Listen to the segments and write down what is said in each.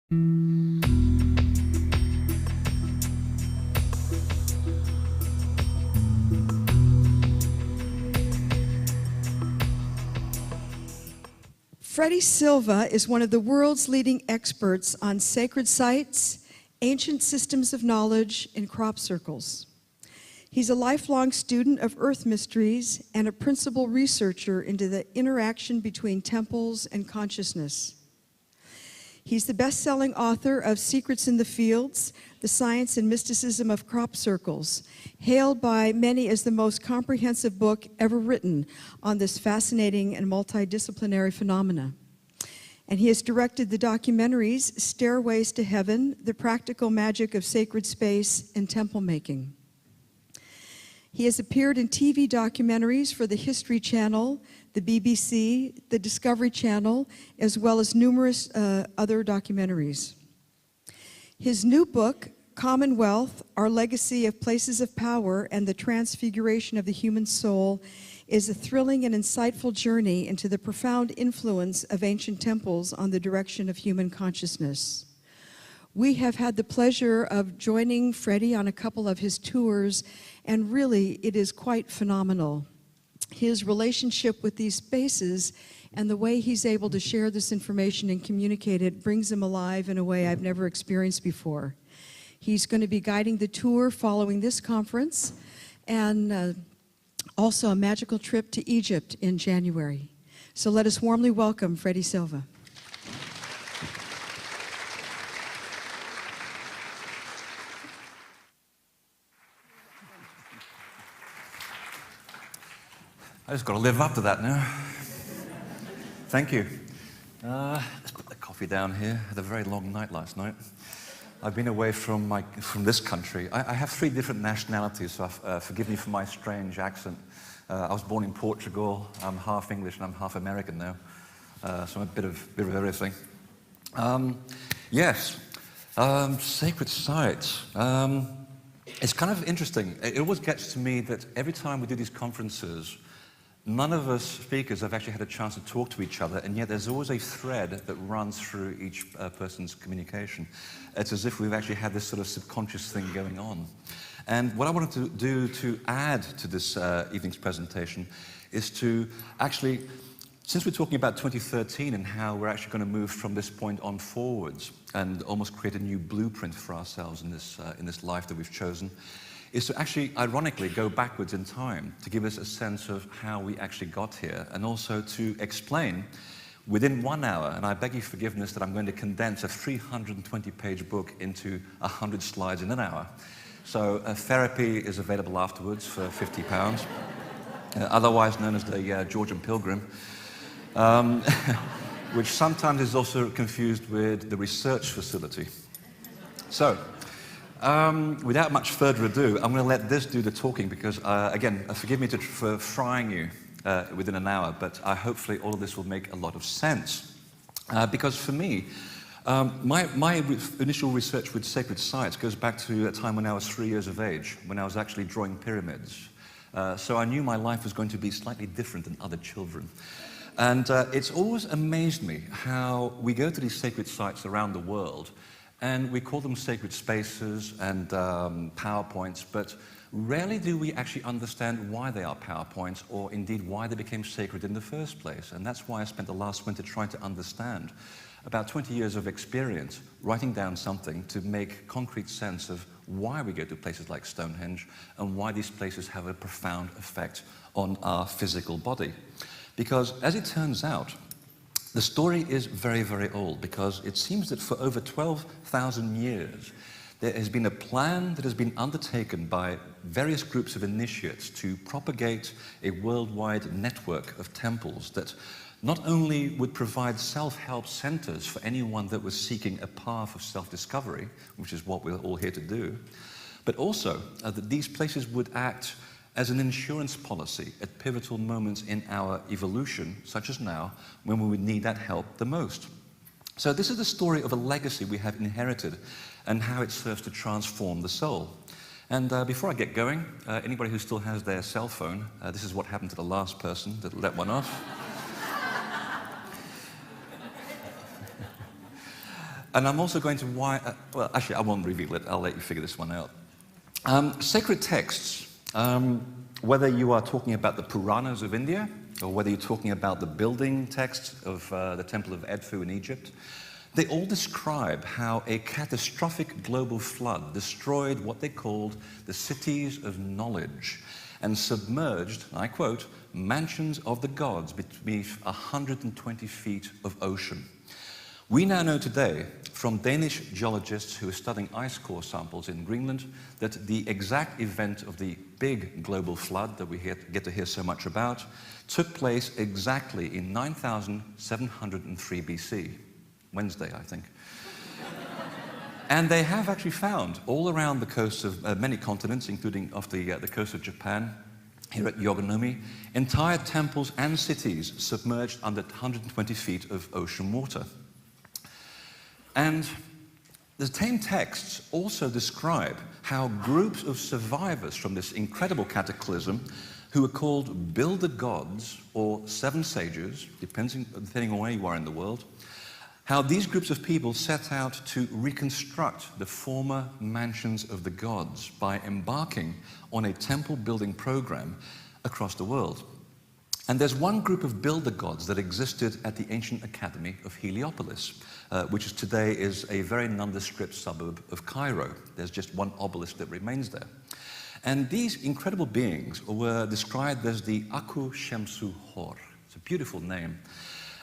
Freddy Silva is one of the world's leading experts on sacred sites, ancient systems of knowledge, and crop circles. He's a lifelong student of earth mysteries and a principal researcher into the interaction between temples and consciousness. He's the best-selling author of Secrets in the Fields, The Science and Mysticism of Crop Circles, hailed by many as the most comprehensive book ever written on this fascinating and multidisciplinary phenomena. And he has directed the documentaries Stairways to Heaven, The Practical Magic of Sacred Space, and Temple Making. He has appeared in TV documentaries for the History Channel, the BBC, the Discovery Channel, as well as numerous other documentaries. His new book, Commonwealth, Our Legacy of Places of Power and the Transfiguration of the Human Soul, is a thrilling and insightful journey into the profound influence of ancient temples on the direction of human consciousness. We have had the pleasure of joining Freddy on a couple of his tours, and really it is quite phenomenal. His relationship with these spaces and the way he's able to share this information and communicate it brings him alive in a way I've never experienced before. He's going to be guiding the tour following this conference, and also a magical trip to Egypt in January. So let us warmly welcome Freddy Silva. I just got to live up to that now. Thank you. Let's put the coffee down here. Had a very long night last night. I've been away from this country. I have 3 different nationalities, so forgive me for my strange accent. I was born in Portugal. I'm half English and I'm half American now, so I'm a bit of everything. Yes, sacred sites. It's kind of interesting. It always gets to me that every time we do these conferences, none of us speakers have actually had a chance to talk to each other, and yet there's always a thread that runs through each person's communication. It's as if we've actually had this sort of subconscious thing going on. And what I wanted to do to add to this evening's presentation is to actually, since we're talking about 2013 and how we're actually going to move from this point on forwards and almost create a new blueprint for ourselves in this life that we've chosen, is to actually, ironically, go backwards in time to give us a sense of how we actually got here, and also to explain within 1 hour, and I beg your forgiveness that I'm going to condense a 320-page book into 100 slides in an hour. So therapy is available afterwards for £50, otherwise known as the Georgian Pilgrim, which sometimes is also confused with the research facility. So, without much further ado, I'm going to let this do the talking because, again, forgive me for frying you within an hour, but hopefully all of this will make a lot of sense. Because for me, my initial research with sacred sites goes back to a time when I was 3 years of age, when I was actually drawing pyramids. So I knew my life was going to be slightly different than other children. And it's always amazed me how we go to these sacred sites around the world, and we call them sacred spaces and PowerPoints, but rarely do we actually understand why they are PowerPoints, or indeed why they became sacred in the first place. And that's why I spent the last winter trying to understand, about 20 years of experience, writing down something to make concrete sense of why we go to places like Stonehenge and why these places have a profound effect on our physical body. Because as it turns out, the story is very, very old, because it seems that for over 12,000 years, there has been a plan that has been undertaken by various groups of initiates to propagate a worldwide network of temples that not only would provide self-help centers for anyone that was seeking a path of self-discovery, which is what we're all here to do, but also that these places would act as an insurance policy at pivotal moments in our evolution, such as now, when we would need that help the most. So this is the story of a legacy we have inherited and how it serves to transform the soul. And before I get going, anybody who still has their cell phone, this is what happened to the last person that let one off. And I'm also going to well, actually, I won't reveal it. I'll let you figure this one out. Sacred texts, whether you are talking about the Puranas of India, or whether you're talking about the building texts of the Temple of Edfu in Egypt, they all describe how a catastrophic global flood destroyed what they called the cities of knowledge and submerged, I quote, mansions of the gods beneath 120 feet of ocean. We now know today from Danish geologists who are studying ice core samples in Greenland that the exact event of the big global flood that we get to hear so much about took place exactly in 9703 BC, Wednesday, I think. And they have actually found all around the coasts of many continents, including off the coast of Japan, here at Yogonomi, entire temples and cities submerged under 120 feet of ocean water. And the same texts also describe how groups of survivors from this incredible cataclysm, who are called builder gods or seven sages, depending on where you are in the world, how these groups of people set out to reconstruct the former mansions of the gods by embarking on a temple building program across the world. And there's one group of builder gods that existed at the ancient academy of Heliopolis, which today is a very nondescript suburb of Cairo. There's just one obelisk that remains there. And these incredible beings were described as the Aku Shemsu Hor. It's a beautiful name.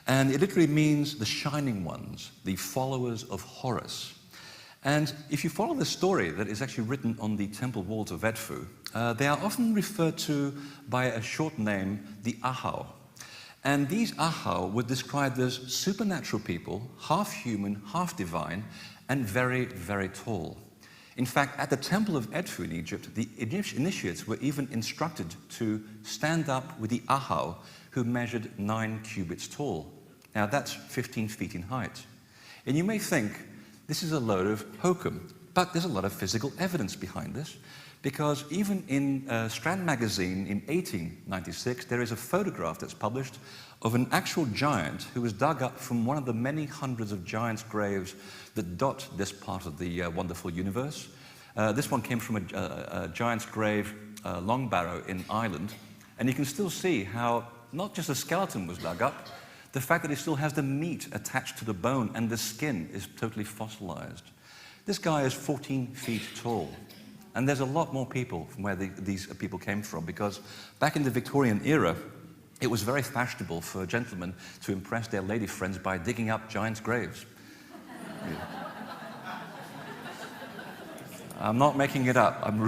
And it literally means the shining ones, the followers of Horus. And if you follow the story that is actually written on the temple walls of Edfu, they are often referred to by a short name, the Ahau. And these Ahau were described as supernatural people, half human, half divine, and very, very tall. In fact, at the temple of Edfu in Egypt, the initiates were even instructed to stand up with the Ahau, who measured 9 cubits tall. Now that's 15 feet in height. And you may think, this is a load of hokum, but there's a lot of physical evidence behind this, because even in Strand magazine in 1896, there is a photograph that's published of an actual giant who was dug up from one of the many hundreds of giants' graves that dot this part of the wonderful universe. This one came from a giant's grave, Long Barrow in Ireland, and you can still see how not just a skeleton was dug up, the fact that it still has the meat attached to the bone and the skin is totally fossilized. This guy is 14 feet tall. And there's a lot more people from where these people came from, because back in the Victorian era, it was very fashionable for gentlemen to impress their lady friends by digging up giants' graves. Yeah. I'm not making it up. I'm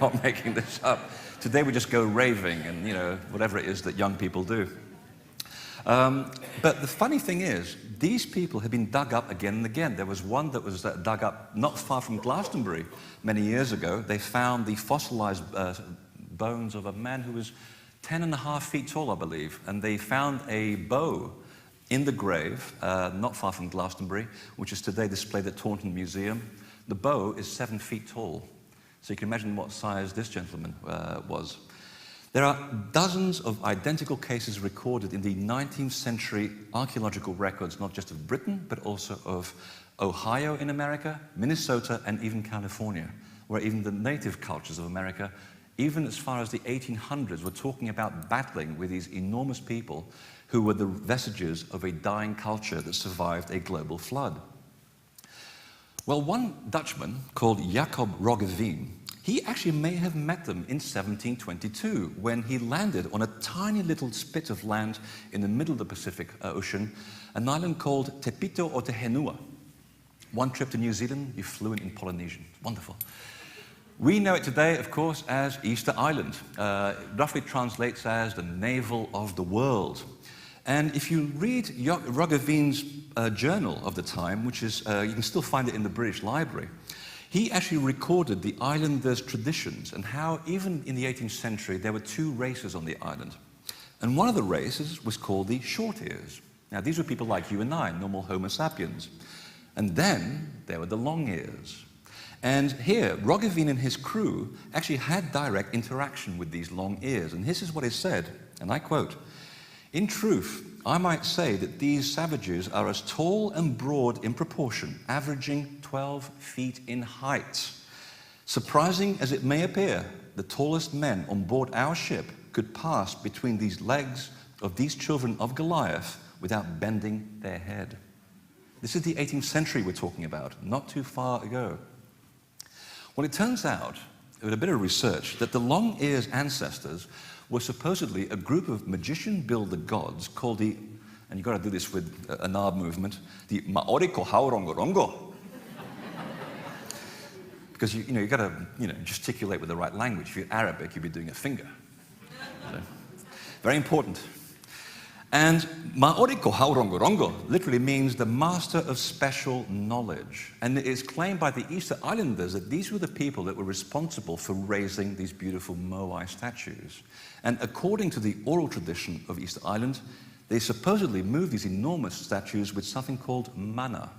not making this up. Today we just go raving and, whatever it is that young people do. But the funny thing is, these people have been dug up again and again. There was one that was dug up not far from Glastonbury many years ago. They found the fossilized bones of a man who was 10.5 feet tall, I believe. And they found a bow in the grave, not far from Glastonbury, which is today displayed at Taunton Museum. The bow is 7 feet tall. So you can imagine what size this gentleman was. There are dozens of identical cases recorded in the 19th century archaeological records, not just of Britain, but also of Ohio in America, Minnesota, and even California, where even the native cultures of America, even as far as the 1800s, were talking about battling with these enormous people who were the vestiges of a dying culture that survived a global flood. Well, one Dutchman called Jacob Roggeveen, he actually may have met them in 1722 when he landed on a tiny little spit of land in the middle of the Pacific Ocean, an island called Te Pito o Te Henua. One trip to New Zealand, you're fluent in Polynesian. Wonderful. We know it today, of course, as Easter Island. It roughly translates as the navel of the world. And if you read Roggeveen's journal of the time, which is, you can still find it in the British Library, he actually recorded the islanders' traditions and how even in the 18th century there were two races on the island. And one of the races was called the short ears. Now these were people like you and I, normal Homo sapiens. And then there were the long ears. And here, Roggeveen and his crew actually had direct interaction with these long ears. And this is what is said, and I quote, "In truth, I might say that these savages are as tall and broad in proportion, averaging 12 feet in height. Surprising as it may appear, the tallest men on board our ship could pass between these legs of these children of Goliath without bending their head. This is the 18th century we're talking about, not too far ago. Well, it turns out, with a bit of research, that the long-eared ancestors were supposedly a group of magician-builder gods called the, and you've got to do this with a knob movement, the Maoriko Haurongorongo. Because you've got to gesticulate with the right language. If you're Arabic, you'd be doing a finger. So, very important. And Maoriko Haurongorongo literally means the master of special knowledge. And it is claimed by the Easter Islanders that these were the people that were responsible for raising these beautiful Moai statues. And according to the oral tradition of Easter Island, they supposedly moved these enormous statues with something called mana,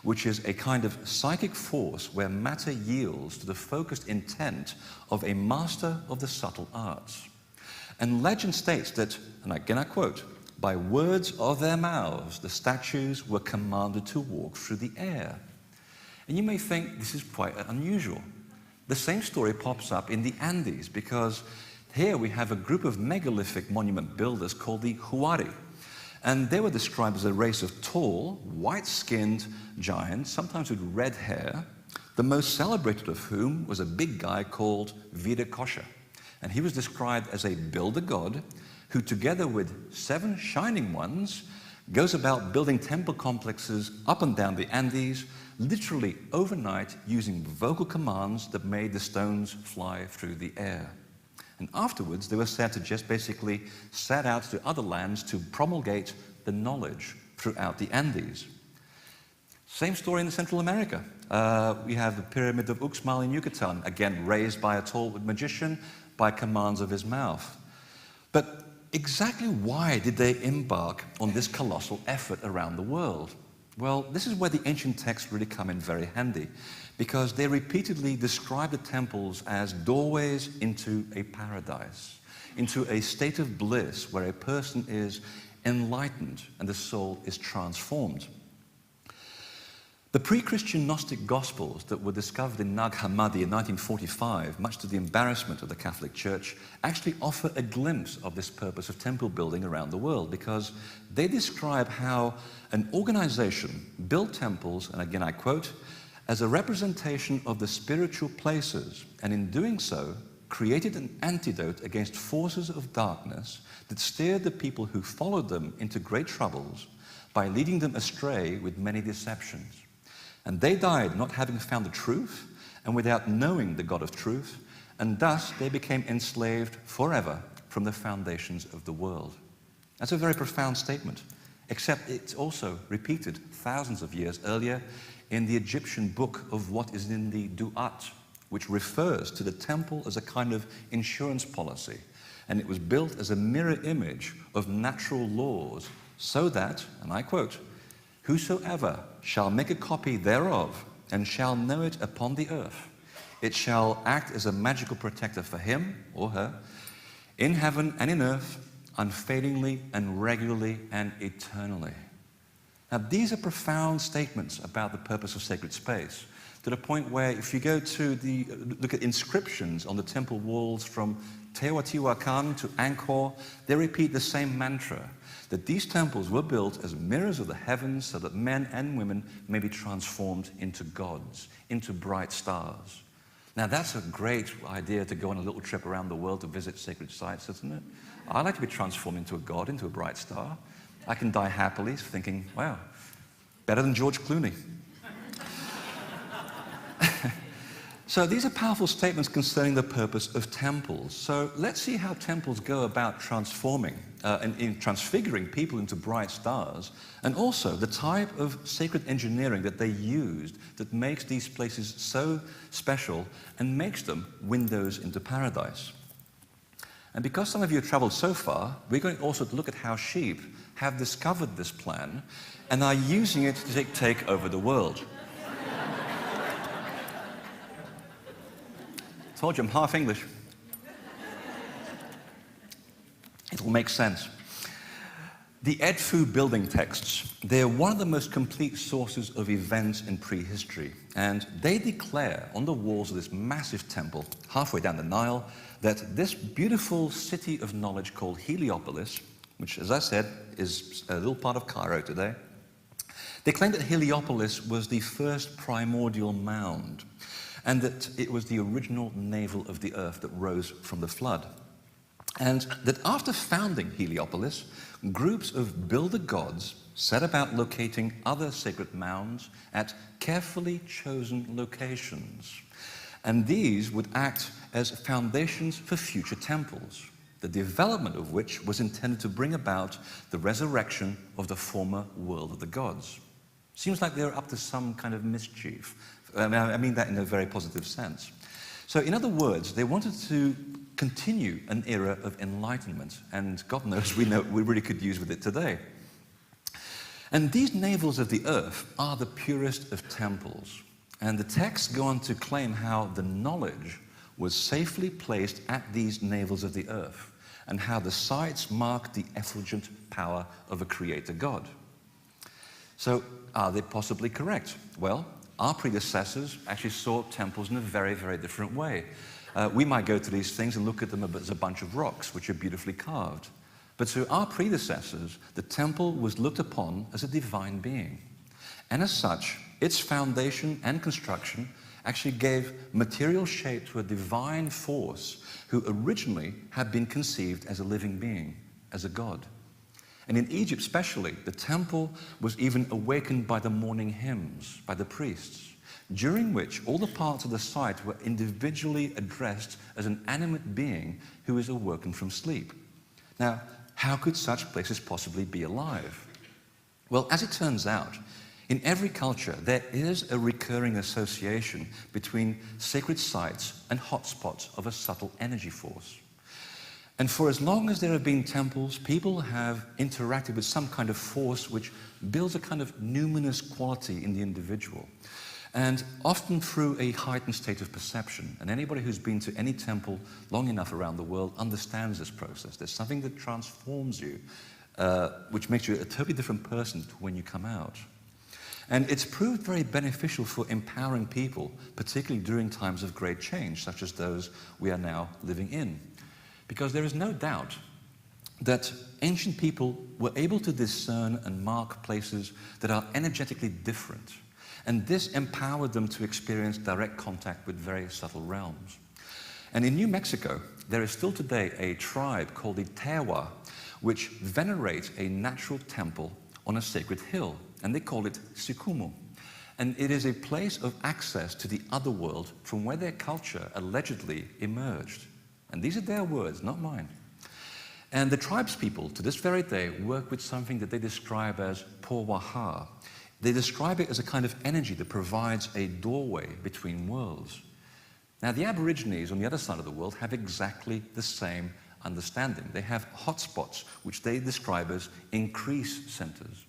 which is a kind of psychic force where matter yields to the focused intent of a master of the subtle arts. And legend states that, and again I quote, by words of their mouths, the statues were commanded to walk through the air. And you may think this is quite unusual. The same story pops up in the Andes, because here we have a group of megalithic monument builders called the Huari. And they were described as a race of tall, white-skinned giants, sometimes with red hair, the most celebrated of whom was a big guy called Viracocha. And he was described as a builder god who, together with 7 shining ones, goes about building temple complexes up and down the Andes, literally overnight, using vocal commands that made the stones fly through the air. And afterwards, they were said to just basically set out to other lands to promulgate the knowledge throughout the Andes. Same story in Central America. We have the Pyramid of Uxmal in Yucatan, again raised by a tall magician by commands of his mouth. But exactly why did they embark on this colossal effort around the world? Well, this is where the ancient texts really come in very handy, because they repeatedly describe the temples as doorways into a paradise, into a state of bliss where a person is enlightened and the soul is transformed. The pre-Christian Gnostic Gospels that were discovered in Nag Hammadi in 1945, much to the embarrassment of the Catholic Church, actually offer a glimpse of this purpose of temple building around the world, because they describe how an organization built temples, and again I quote, as a representation of the spiritual places, and in doing so, created an antidote against forces of darkness that steered the people who followed them into great troubles by leading them astray with many deceptions. And they died not having found the truth and without knowing the God of truth, and thus they became enslaved forever from the foundations of the world. That's a very profound statement, except it's also repeated thousands of years earlier in the Egyptian book of what is in the Duat, which refers to the temple as a kind of insurance policy. And it was built as a mirror image of natural laws, so that, and I quote, whosoever shall make a copy thereof and shall know it upon the earth, it shall act as a magical protector for him or her in heaven and in earth, unfailingly and regularly and eternally. Now, these are profound statements about the purpose of sacred space, to the point where if you go to look at inscriptions on the temple walls from Teotihuacan to Angkor, they repeat the same mantra, that these temples were built as mirrors of the heavens so that men and women may be transformed into gods, into bright stars. Now, that's a great idea to go on a little trip around the world to visit sacred sites, isn't it? I'd like to be transformed into a god, into a bright star. I can die happily thinking, wow, better than George Clooney. So these are powerful statements concerning the purpose of temples. So let's see how temples go about transforming and in transfiguring people into bright stars, and also the type of sacred engineering that they used that makes these places so special and makes them windows into paradise. And because some of you have traveled so far, we're going also to look at how sheep have discovered this plan and are using it to take over the world. Told you I'm half English. It will make sense. The Edfu building texts, they're one of the most complete sources of events in prehistory, and they declare on the walls of this massive temple, halfway down the Nile, that this beautiful city of knowledge called Heliopolis, which, as I said, is a little part of Cairo today, they claim that Heliopolis was the first primordial mound, and that it was the original navel of the earth that rose from the flood. And that after founding Heliopolis, groups of builder gods set about locating other sacred mounds at carefully chosen locations. And these would act as foundations for future temples, the development of which was intended to bring about the resurrection of the former world of the gods. Seems like they're up to some kind of mischief. I mean that in a very positive sense. So in other words, they wanted to continue an era of enlightenment, and God knows we really could use with it today. And these navels of the earth are the purest of temples. And the texts go on to claim how the knowledge was safely placed at these navels of the earth, and how the sites marked the effulgent power of a creator God. So are they possibly correct? Well, our predecessors actually saw temples in a very, very different way. We might go to these things and look at them as a bunch of rocks, which are beautifully carved. But to our predecessors, the temple was looked upon as a divine being. And as such, its foundation and construction actually gave material shape to a divine force who originally had been conceived as a living being, as a god. And in Egypt especially, the temple was even awakened by the morning hymns, by the priests, during which all the parts of the site were individually addressed as an animate being who is awoken from sleep. Now, how could such places possibly be alive? Well, as it turns out, in every culture, there is a recurring association between sacred sites and hotspots of a subtle energy force. And for as long as there have been temples, people have interacted with some kind of force which builds a kind of numinous quality in the individual, and often through a heightened state of perception. And anybody who's been to any temple long enough around the world understands this process. There's something that transforms you, which makes you a totally different person when you come out. And it's proved very beneficial for empowering people, particularly during times of great change, such as those we are now living in. Because there is no doubt that ancient people were able to discern and mark places that are energetically different. And this empowered them to experience direct contact with very subtle realms. And in New Mexico, there is still today a tribe called the Tewa, which venerate a natural temple on a sacred hill, and they call it Sikumu. And it is a place of access to the other world from where their culture allegedly emerged. And these are their words, not mine. And the tribespeople, to this very day, work with something that they describe as Powaha. They describe it as a kind of energy that provides a doorway between worlds. Now, the Aborigines on the other side of the world have exactly the same understanding. They have hotspots, which they describe as increase centers.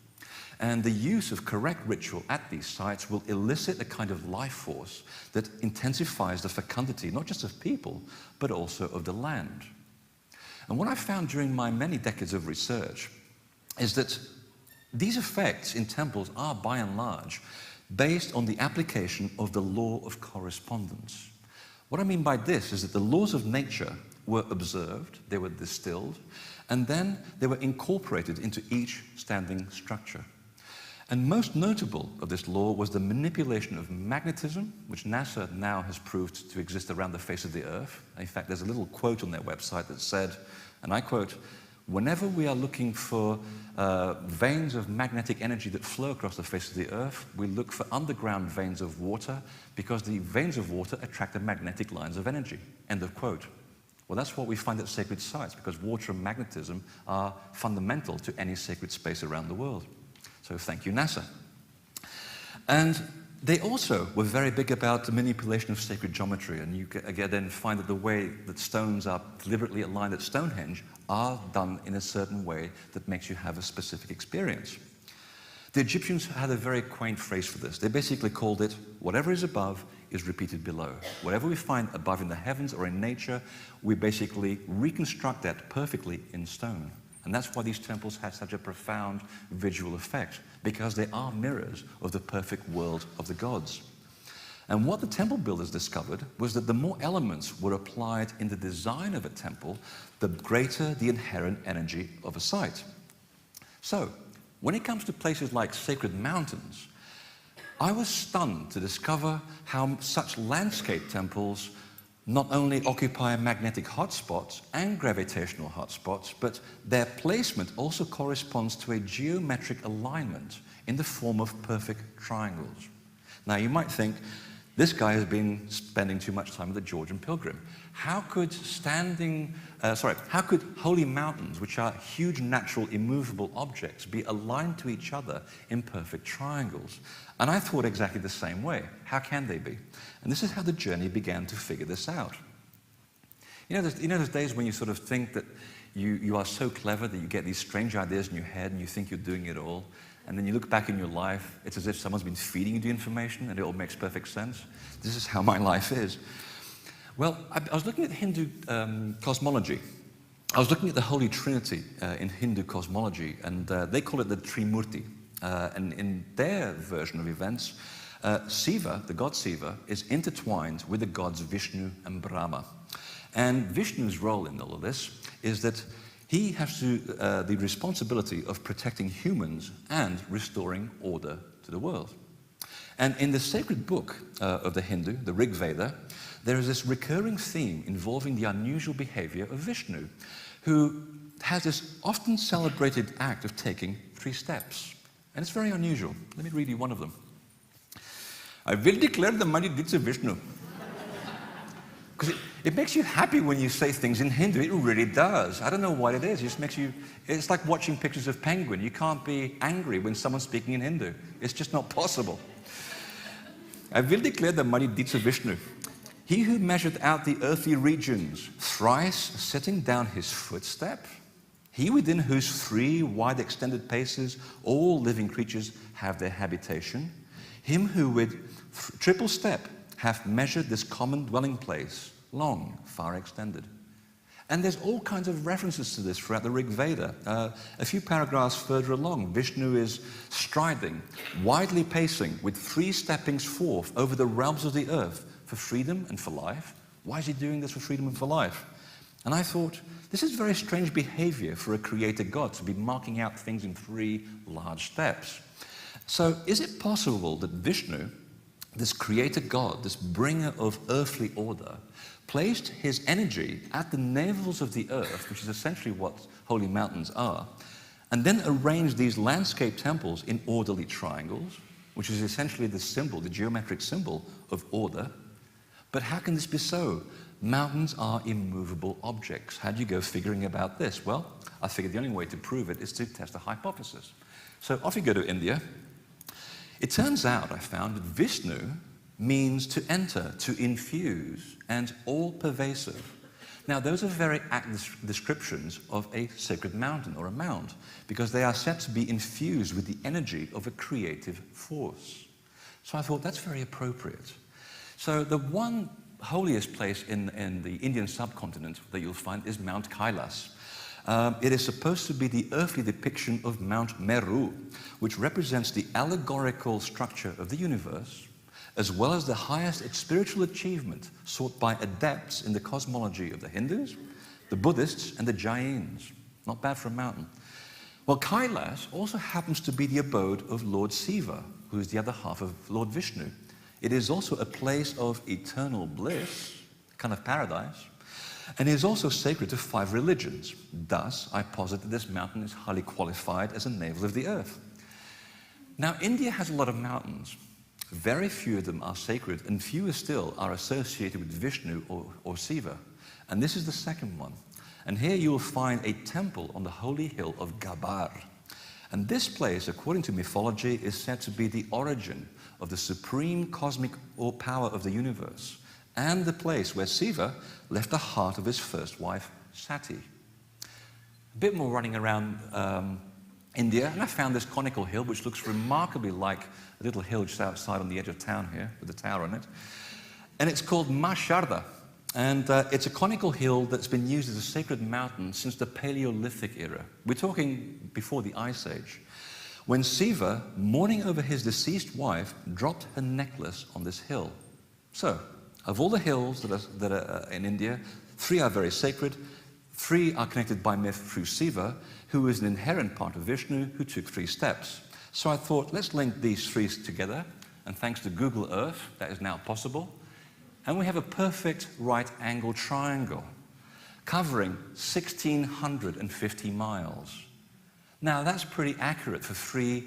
And the use of correct ritual at these sites will elicit a kind of life force that intensifies the fecundity, not just of people, but also of the land. And what I found during my many decades of research is that these effects in temples are, by and large, based on the application of the law of correspondence. What I mean by this is that the laws of nature were observed, they were distilled, and then they were incorporated into each standing structure. And most notable of this law was the manipulation of magnetism, which NASA now has proved to exist around the face of the Earth. In fact, there's a little quote on their website that said, and I quote, "Whenever we are looking for veins of magnetic energy that flow across the face of the Earth, we look for underground veins of water because the veins of water attract the magnetic lines of energy." End of quote. Well, that's what we find at sacred sites, because water and magnetism are fundamental to any sacred space around the world. So thank you, NASA. And they also were very big about the manipulation of sacred geometry, and you again then find that the way that stones are deliberately aligned at Stonehenge are done in a certain way that makes you have a specific experience. The Egyptians had a very quaint phrase for this. They basically called it, whatever is above is repeated below. Whatever we find above in the heavens or in nature, we basically reconstruct that perfectly in stone. And that's why these temples had such a profound visual effect, because they are mirrors of the perfect world of the gods. And what the temple builders discovered was that the more elements were applied in the design of a temple, the greater the inherent energy of a site. So, when it comes to places like sacred mountains, I was stunned to discover how such landscape temples not only occupy magnetic hotspots and gravitational hotspots, but their placement also corresponds to a geometric alignment in the form of perfect triangles. Now, you might think, this guy has been spending too much time with the Georgian pilgrim. How could holy mountains, which are huge natural immovable objects, be aligned to each other in perfect triangles? And I thought exactly the same way. How can they be? And this is how the journey began to figure this out. You know those days when you sort of think that you are so clever that you get these strange ideas in your head and you think you're doing it all, and then you look back in your life, it's as if someone's been feeding you the information and it all makes perfect sense. This is how my life is. Well, I was looking at Hindu cosmology. I was looking at the Holy Trinity in Hindu cosmology, and they call it the Trimurti. And in their version of events, Shiva, the god Shiva, is intertwined with the gods Vishnu and Brahma. And Vishnu's role in all of this is that he has the responsibility of protecting humans and restoring order to the world. And in the sacred book of the Hindu, the Rig Veda, there is this recurring theme involving the unusual behavior of Vishnu, who has this often celebrated act of taking 3 steps. And it's very unusual. Let me read you one of them. I will declare the mighty deeds of Vishnu. Because it makes you happy when you say things in Hindu. It really does. I don't know what it is. It just makes you... It's like watching pictures of penguin. You can't be angry when someone's speaking in Hindu. It's just not possible. I will declare the mighty deeds of Vishnu. He who measured out the earthly regions, thrice setting down his footstep. He within whose 3 wide extended paces all living creatures have their habitation. Him who with triple step hath measured this common dwelling place, long, far extended. And there's all kinds of references to this throughout the Rig Veda. A few paragraphs further along, Vishnu is striding, widely pacing, with 3 steppings forth over the realms of the earth for freedom and for life. Why is he doing this for freedom and for life? And I thought, this is very strange behavior for a creator God to be marking out things in 3 large steps. So is it possible that Vishnu, this creator God, this bringer of earthly order, placed his energy at the navels of the earth, which is essentially what holy mountains are, and then arranged these landscape temples in orderly triangles, which is essentially the symbol, the geometric symbol of order? But how can this be so? Mountains are immovable objects. How do you go figuring about this? Well, I figured the only way to prove it is to test a hypothesis. So off you go to India. It turns out, I found, that Vishnu means to enter, to infuse, and all-pervasive. Now, those are very apt descriptions of a sacred mountain or a mound, because they are said to be infused with the energy of a creative force. So I thought, that's very appropriate. So the one holiest place in the Indian subcontinent that you'll find is Mount Kailas. It is supposed to be the earthly depiction of Mount Meru, which represents the allegorical structure of the universe, as well as the highest spiritual achievement sought by adepts in the cosmology of the Hindus, the Buddhists, and the Jains. Not bad for a mountain. Well, Kailas also happens to be the abode of Lord Shiva, who is the other half of Lord Vishnu. It is also a place of eternal bliss, kind of paradise, and it is also sacred to 5 religions. Thus, I posit that this mountain is highly qualified as a navel of the earth. Now, India has a lot of mountains. Very few of them are sacred, and fewer still are associated with Vishnu or Shiva. And this is the second one. And here you will find a temple on the holy hill of Gabar. And this place, according to mythology, is said to be the origin of the supreme cosmic power of the universe, and the place where Shiva left the heart of his first wife, Sati. A bit more running around India, and I found this conical hill, which looks remarkably like a little hill just outside on the edge of town here, with a tower on it. And it's called Ma Sharda. And it's a conical hill that's been used as a sacred mountain since the Paleolithic era. We're talking before the Ice Age, when Siva, mourning over his deceased wife, dropped her necklace on this hill. So, of all the hills that are in India, 3 are very sacred, 3 are connected by myth through Siva, who is an inherent part of Vishnu, who took 3 steps. So I thought, let's link these 3 together, and thanks to Google Earth, that is now possible. And we have a perfect right-angled triangle, covering 1,650 miles. Now, that's pretty accurate for 3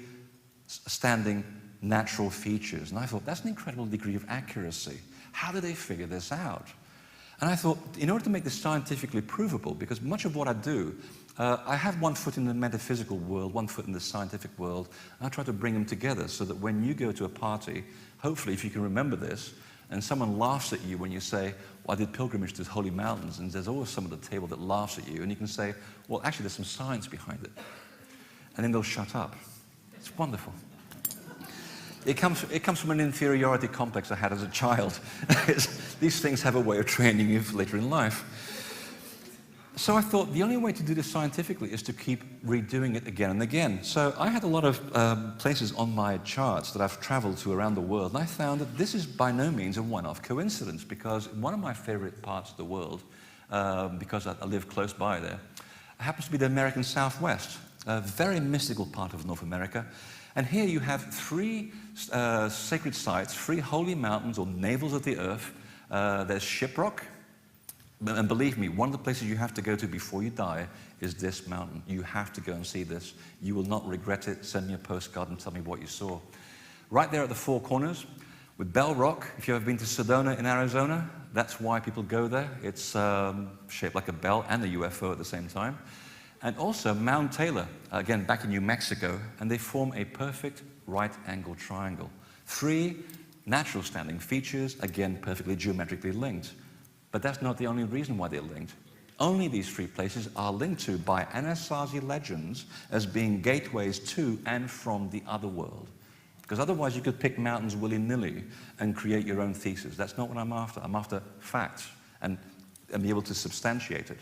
standing natural features. And I thought, that's an incredible degree of accuracy. How did they figure this out? And I thought, in order to make this scientifically provable, because much of what I do, I have one foot in the metaphysical world, one foot in the scientific world, and I try to bring them together so that when you go to a party, hopefully if you can remember this, and someone laughs at you when you say, well, I did pilgrimage to the holy mountains, and there's always someone at the table that laughs at you, and you can say, well, actually there's some science behind it. And then they'll shut up. It's wonderful. It comes from an inferiority complex I had as a child. These things have a way of training you for later in life. So I thought the only way to do this scientifically is to keep redoing it again and again. So I had a lot of places on my charts that I've traveled to around the world, and I found that this is by no means a one-off coincidence, because one of my favorite parts of the world, because I live close by there, happens to be the American Southwest, a very mystical part of North America. And here you have 3 sacred sites, 3 holy mountains or navels of the earth. There's Shiprock. And believe me, one of the places you have to go to before you die is this mountain. You have to go and see this. You will not regret it. Send me a postcard and tell me what you saw. Right there at the 4 corners, with Bell Rock, if you've ever been to Sedona in Arizona, that's why people go there. It's shaped like a bell and a UFO at the same time. And also Mount Taylor, again, back in New Mexico, and they form a perfect right-angled triangle. 3 natural standing features, again, perfectly geometrically linked. But that's not the only reason why they're linked. Only these 3 places are linked to by Anasazi legends as being gateways to and from the other world. Because otherwise you could pick mountains willy-nilly and create your own thesis. That's not what I'm after. I'm after facts and be able to substantiate it.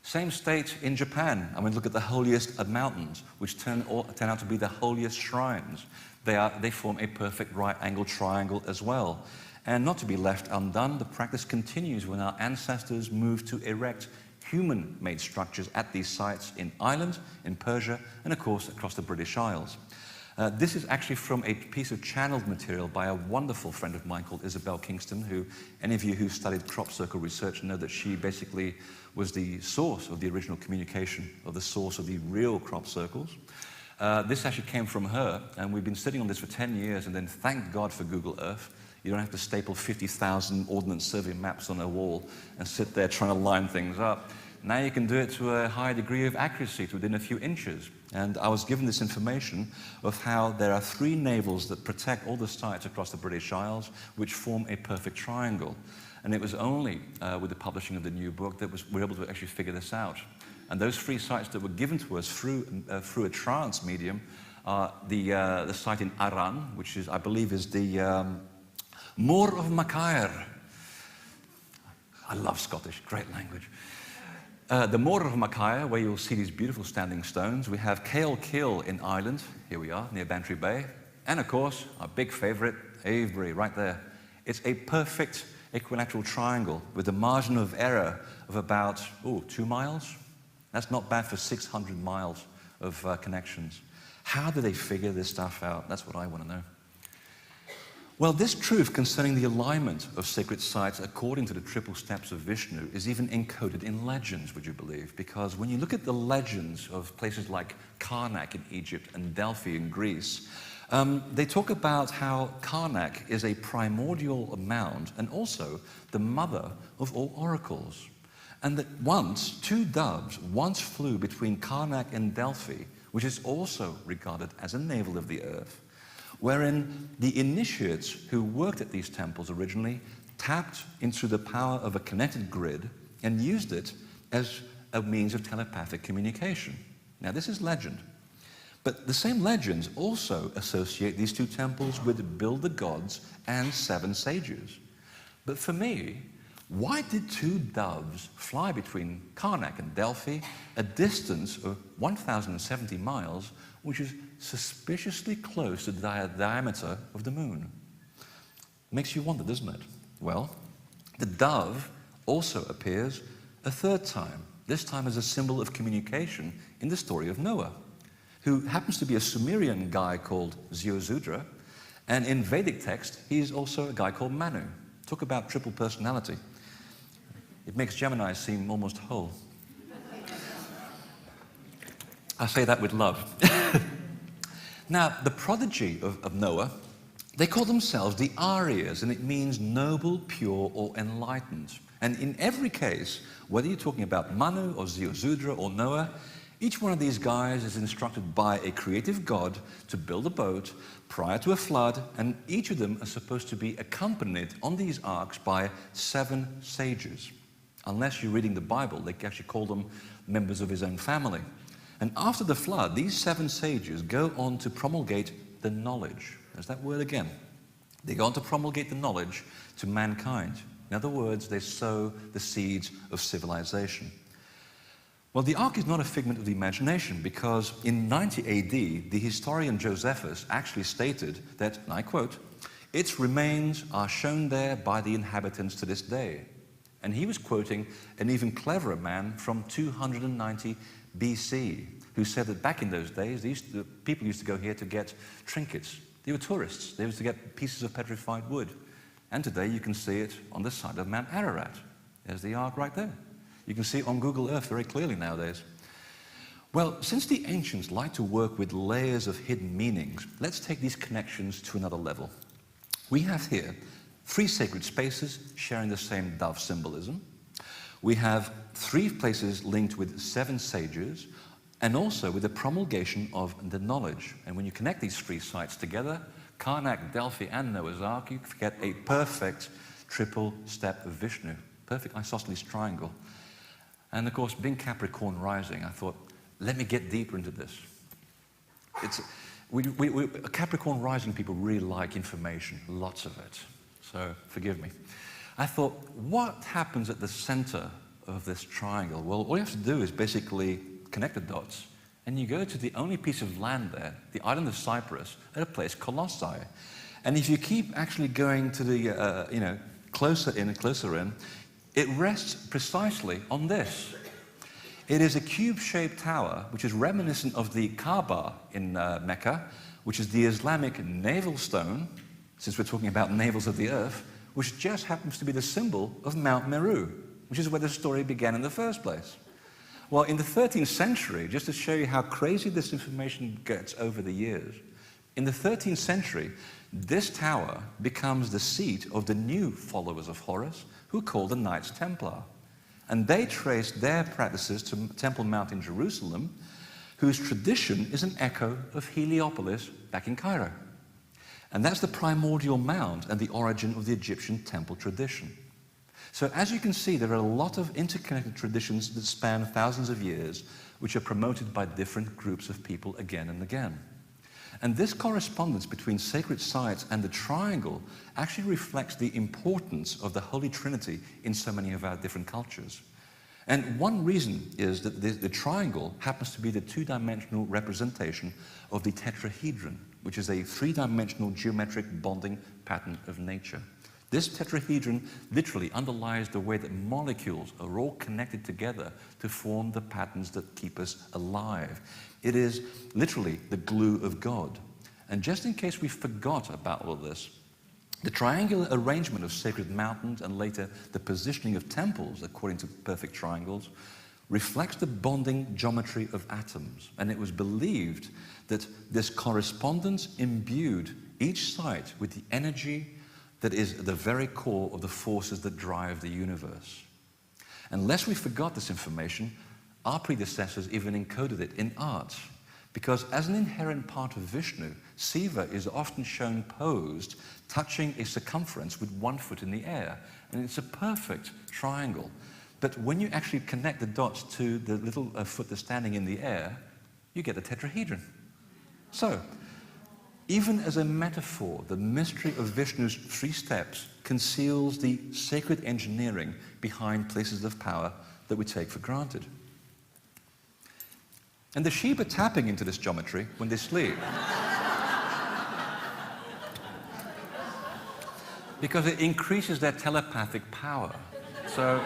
Same state in Japan. I mean, look at the holiest of mountains, which turn out to be the holiest shrines. They form a perfect right-angled triangle as well. And not to be left undone, the practice continues when our ancestors moved to erect human-made structures at these sites in Ireland, in Persia, and of course across the British Isles. This is actually from a piece of channeled material by a wonderful friend of mine called Isabel Kingston, who any of you who studied crop circle research know that she basically was the source of the original communication, or the source of the real crop circles. This actually came from her, and we've been sitting on this for 10 years, and then thank God for Google Earth. You don't have to staple 50,000 Ordnance Survey maps on a wall and sit there trying to line things up. Now you can do it to a high degree of accuracy, to within a few inches. And I was given this information of how there are 3 navels that protect all the sites across the British Isles, which form a perfect triangle. And it was only with the publishing of the new book that we were able to actually figure this out. And those 3 sites that were given to us through a trance medium are the site in Arran, which is, I believe, is the Moor of Macaire. I love Scottish, great language. The Moor of Macaire, where you'll see these beautiful standing stones. We have Cale Kill in Ireland, here we are, near Bantry Bay. And of course, our big favorite, Avebury, right there. It's a perfect equilateral triangle with a margin of error of about, 2 miles. That's not bad for 600 miles of connections. How do they figure this stuff out? That's what I want to know. Well, this truth concerning the alignment of sacred sites according to the triple steps of Vishnu is even encoded in legends, would you believe? Because when you look at the legends of places like Karnak in Egypt and Delphi in Greece, they talk about how Karnak is a primordial mound and also the mother of all oracles. And that once, 2 doves once flew between Karnak and Delphi, which is also regarded as a navel of the earth, wherein the initiates who worked at these temples originally tapped into the power of a connected grid and used it as a means of telepathic communication. Now, this is legend. But the same legends also associate these 2 temples with Build the Gods and 7 sages. But for me, Why did two doves fly between Karnak and Delphi, a distance of 1,070 miles, which is suspiciously close to the diameter of the moon? Makes you wonder, doesn't it? Well, the dove also appears a third time, this time as a symbol of communication in the story of Noah, who happens to be a Sumerian guy called Ziusudra, and in Vedic text, he's also a guy called Manu. Talk about triple personality. It makes Gemini seem almost whole. I say that with love. Now, the prodigy of Noah, they call themselves the Aryas, and it means noble, pure, or enlightened. And in every case, whether you're talking about Manu or Ziusudra or Noah, each one of these guys is instructed by a creative god to build a boat prior to a flood, and each of them are supposed to be accompanied on these arks by 7 sages. Unless you're reading the Bible, they actually call them members of his own family. And after the flood, these 7 sages go on to promulgate the knowledge. There's that word again. They go on to promulgate the knowledge to mankind. In other words, they sow the seeds of civilization. Well, the ark is not a figment of the imagination, because in 90 AD, the historian Josephus actually stated that, and I quote, "Its remains are shown there by the inhabitants to this day." And he was quoting an even cleverer man from 290 BC, who said that back in those days, the people used to go here to get trinkets. They were tourists. They used to get pieces of petrified wood. And today you can see it on the side of Mount Ararat. There's the ark right there. You can see it on Google Earth very clearly nowadays. Well, since the ancients like to work with layers of hidden meanings, let's take these connections to another level. We have here 3 sacred spaces sharing the same dove symbolism. We have 3 places linked with 7 sages, and also with the promulgation of the knowledge. And when you connect these 3 sites together, Karnak, Delphi, and Noah's Ark, you get a perfect triple step of Vishnu, perfect isosceles triangle. And of course, being Capricorn rising, I thought, let me get deeper into this. Capricorn rising people really like information, lots of it. So forgive me. I thought, what happens at the center of this triangle? Well, all you have to do is basically connect the dots, and you go to the only piece of land there, the island of Cyprus, at a place Colossae. And if you keep actually going to the, closer in and closer in, it rests precisely on this. It is a cube-shaped tower, which is reminiscent of the Kaaba in Mecca, which is the Islamic navel stone, since we're talking about navels of the earth, which just happens to be the symbol of Mount Meru, which is where the story began in the first place. Well, in the 13th century, just to show you how crazy this information gets over the years, in the 13th century, this tower becomes the seat of the new followers of Horus, who are called the Knights Templar. And they traced their practices to Temple Mount in Jerusalem, whose tradition is an echo of Heliopolis back in Cairo. And that's the primordial mound and the origin of the Egyptian temple tradition. So as you can see, there are a lot of interconnected traditions that span thousands of years, which are promoted by different groups of people again and again. And this correspondence between sacred sites and the triangle actually reflects the importance of the Holy Trinity in so many of our different cultures. And one reason is that the triangle happens to be the 2-dimensional representation of the tetrahedron, which is a 3-dimensional geometric bonding pattern of nature. This tetrahedron literally underlies the way that molecules are all connected together to form the patterns that keep us alive. It is literally the glue of God. And just in case we forgot about all of this, the triangular arrangement of sacred mountains and later the positioning of temples according to perfect triangles reflects the bonding geometry of atoms. And it was believed that this correspondence imbued each site with the energy that is at the very core of the forces that drive the universe. Unless we forgot this information, our predecessors even encoded it in art. Because as an inherent part of Vishnu, Shiva is often shown posed, touching a circumference with 1 foot in the air. And it's a perfect triangle. But when you actually connect the dots to the little foot that's standing in the air, you get a tetrahedron. So, Even as a metaphor, the mystery of Vishnu's 3 steps conceals the sacred engineering behind places of power that we take for granted. And the sheep are tapping into this geometry when they sleep. Because it increases their telepathic power. So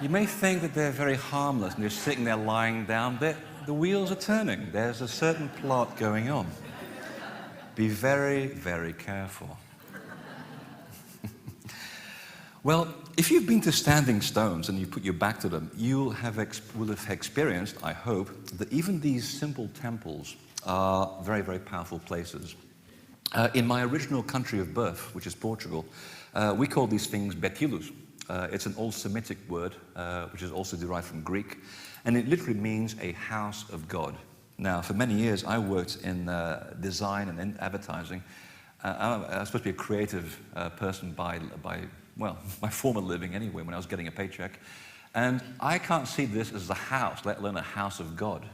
you may think that they're very harmless and they're sitting there lying down. The wheels are turning. There's a certain plot going on. Be very, very careful. Well, if you've been to standing stones and you put your back to them, you will have experienced, I hope, that even these simple temples are very, very powerful places. In my original country of birth, which is Portugal, we call these things betilus. It's an old Semitic word, which is also derived from Greek, and it literally means a house of God. Now, for many years, I worked in design and in advertising. I was supposed to be a creative person by my former living anyway, when I was getting a paycheck. And I can't see this as a house, let alone a house of God.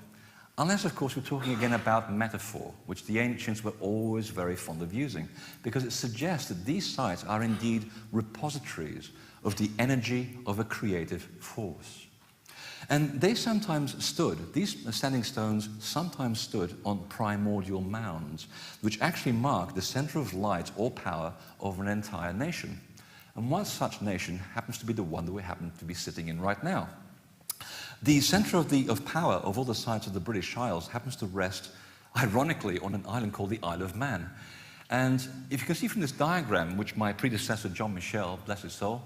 Unless, of course, we're talking again about metaphor, which the ancients were always very fond of using, because it suggests that these sites are indeed repositories of the energy of a creative force. And they sometimes stood, these standing stones sometimes stood on primordial mounds, which actually mark the center of light or power of an entire nation. And one such nation happens to be the one that we happen to be sitting in right now. The center of power of all the sites of the British Isles happens to rest, ironically, on an island called the Isle of Man. And if you can see from this diagram, which my predecessor, John Michel, bless his soul,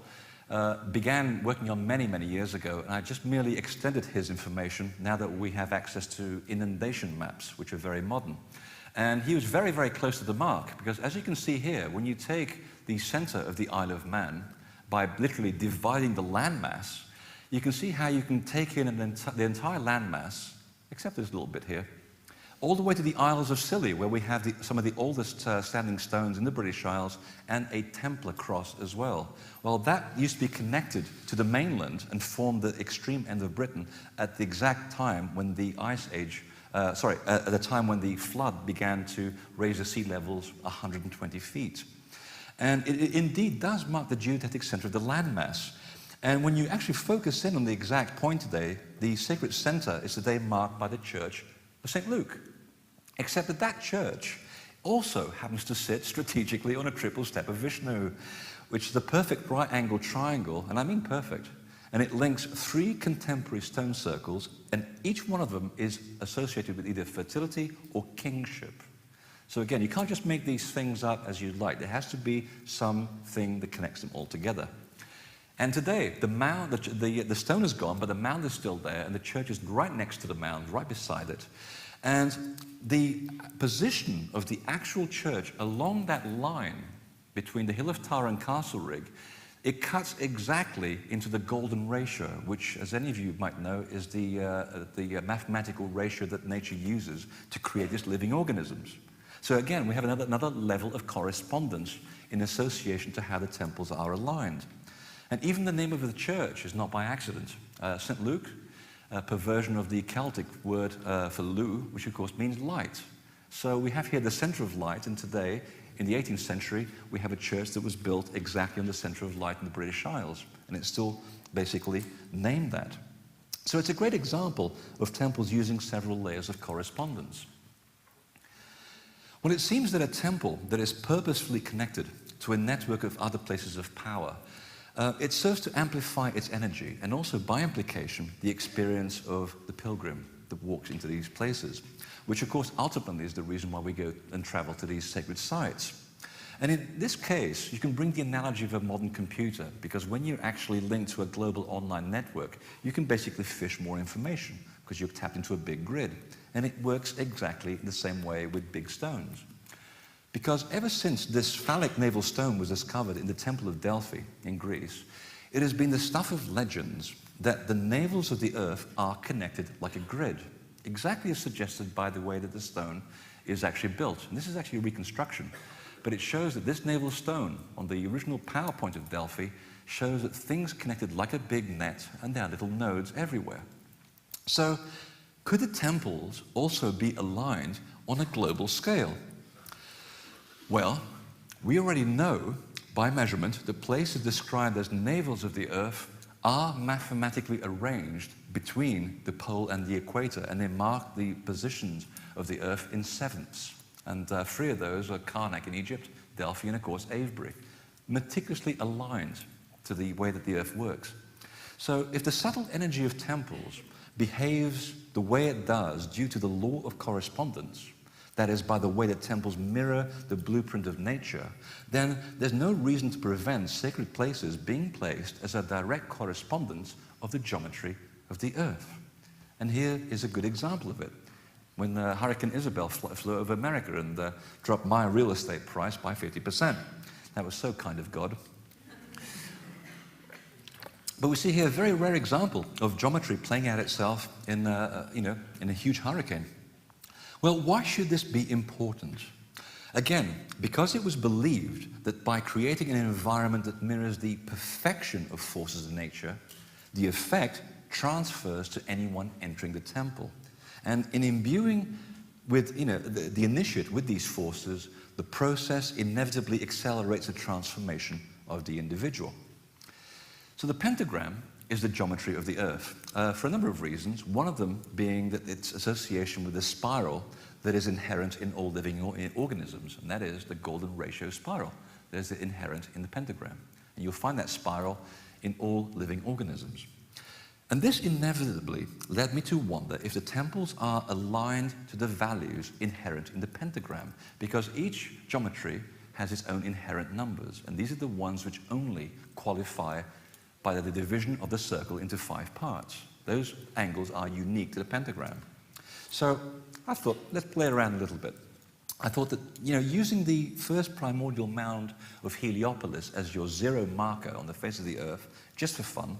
began working on many, many years ago, and I just merely extended his information now that we have access to inundation maps, which are very modern. And he was very, very close to the mark, because as you can see here, when you take the center of the Isle of Man by literally dividing the landmass, you can see how you can take in the entire landmass, except this little bit here, all the way to the Isles of Scilly, where we have some of the oldest standing stones in the British Isles, and a Templar cross as well. Well, that used to be connected to the mainland and formed the extreme end of Britain at the exact time when the Ice Age, at the time when the flood began to raise the sea levels 120 feet. And it indeed does mark the geodetic center of the landmass. And when you actually focus in on the exact point today, the sacred center is today marked by the Church of St. Luke. Except that that church also happens to sit strategically on a triple step of Vishnu, which is the perfect right-angled triangle, and I mean perfect. And it links 3 contemporary stone circles, and each one of them is associated with either fertility or kingship. So again, you can't just make these things up as you'd like. There has to be something that connects them all together. And today, the mound, the stone is gone, but the mound is still there, and the church is right next to the mound, right beside it. And the position of the actual church along that line between the Hill of Tara and Castlerig, it cuts exactly into the golden ratio, which, as any of you might know, is the mathematical ratio that nature uses to create these living organisms. So again, we have another level of correspondence in association to how the temples are aligned. And even the name of the church is not by accident. St. Luke, a perversion of the Celtic word for lu, which of course means light. So we have here the center of light, and today, in the 18th century, we have a church that was built exactly on the center of light in the British Isles, and it's still basically named that. So it's a great example of temples using several layers of correspondence. Well, it seems that a temple that is purposefully connected to a network of other places of power, it serves to amplify its energy, and also by implication the experience of the pilgrim that walks into these places, which of course ultimately is the reason why we go and travel to these sacred sites. And in this case, you can bring the analogy of a modern computer, because when you're actually linked to a global online network, you can basically fish more information because you're tapped into a big grid. And it works exactly the same way with big stones. Because ever since this phallic navel stone was discovered in the Temple of Delphi in Greece, it has been the stuff of legends that the navels of the earth are connected like a grid, exactly as suggested by the way that the stone is actually built. And this is actually a reconstruction, but it shows that this navel stone on the original PowerPoint of Delphi shows that things connected like a big net, and there are little nodes everywhere. So could the temples also be aligned on a global scale? Well, we already know by measurement that places described as navels of the Earth are mathematically arranged between the pole and the equator, and they mark the positions of the Earth in sevenths. And 3 of those are Karnak in Egypt, Delphi, and of course Avebury, meticulously aligned to the way that the Earth works. So if the subtle energy of temples behaves the way it does due to the law of correspondence, that is, by the way that temples mirror the blueprint of nature, then there's no reason to prevent sacred places being placed as a direct correspondence of the geometry of the Earth. And here is a good example of it. When Hurricane Isabel flew over America and dropped my real estate price by 50%. That was so kind of God. But we see here a very rare example of geometry playing out itself in a huge hurricane. Well, why should this be important? Again, because it was believed that by creating an environment that mirrors the perfection of forces of nature, the effect transfers to anyone entering the temple. And in imbuing with the initiate with these forces, the process inevitably accelerates the transformation of the individual. So the pentagram is the geometry of the Earth for a number of reasons, one of them being that its association with the spiral that is inherent in all living organisms, and that is the golden ratio spiral that is inherent in the pentagram. And you'll find that spiral in all living organisms. And this inevitably led me to wonder if the temples are aligned to the values inherent in the pentagram, because each geometry has its own inherent numbers, and these are the ones which only qualify by the division of the circle into 5 parts. Those angles are unique to the pentagram. So I thought, let's play around a little bit. I thought that, using the first primordial mound of Heliopolis as your 0 marker on the face of the Earth, just for fun.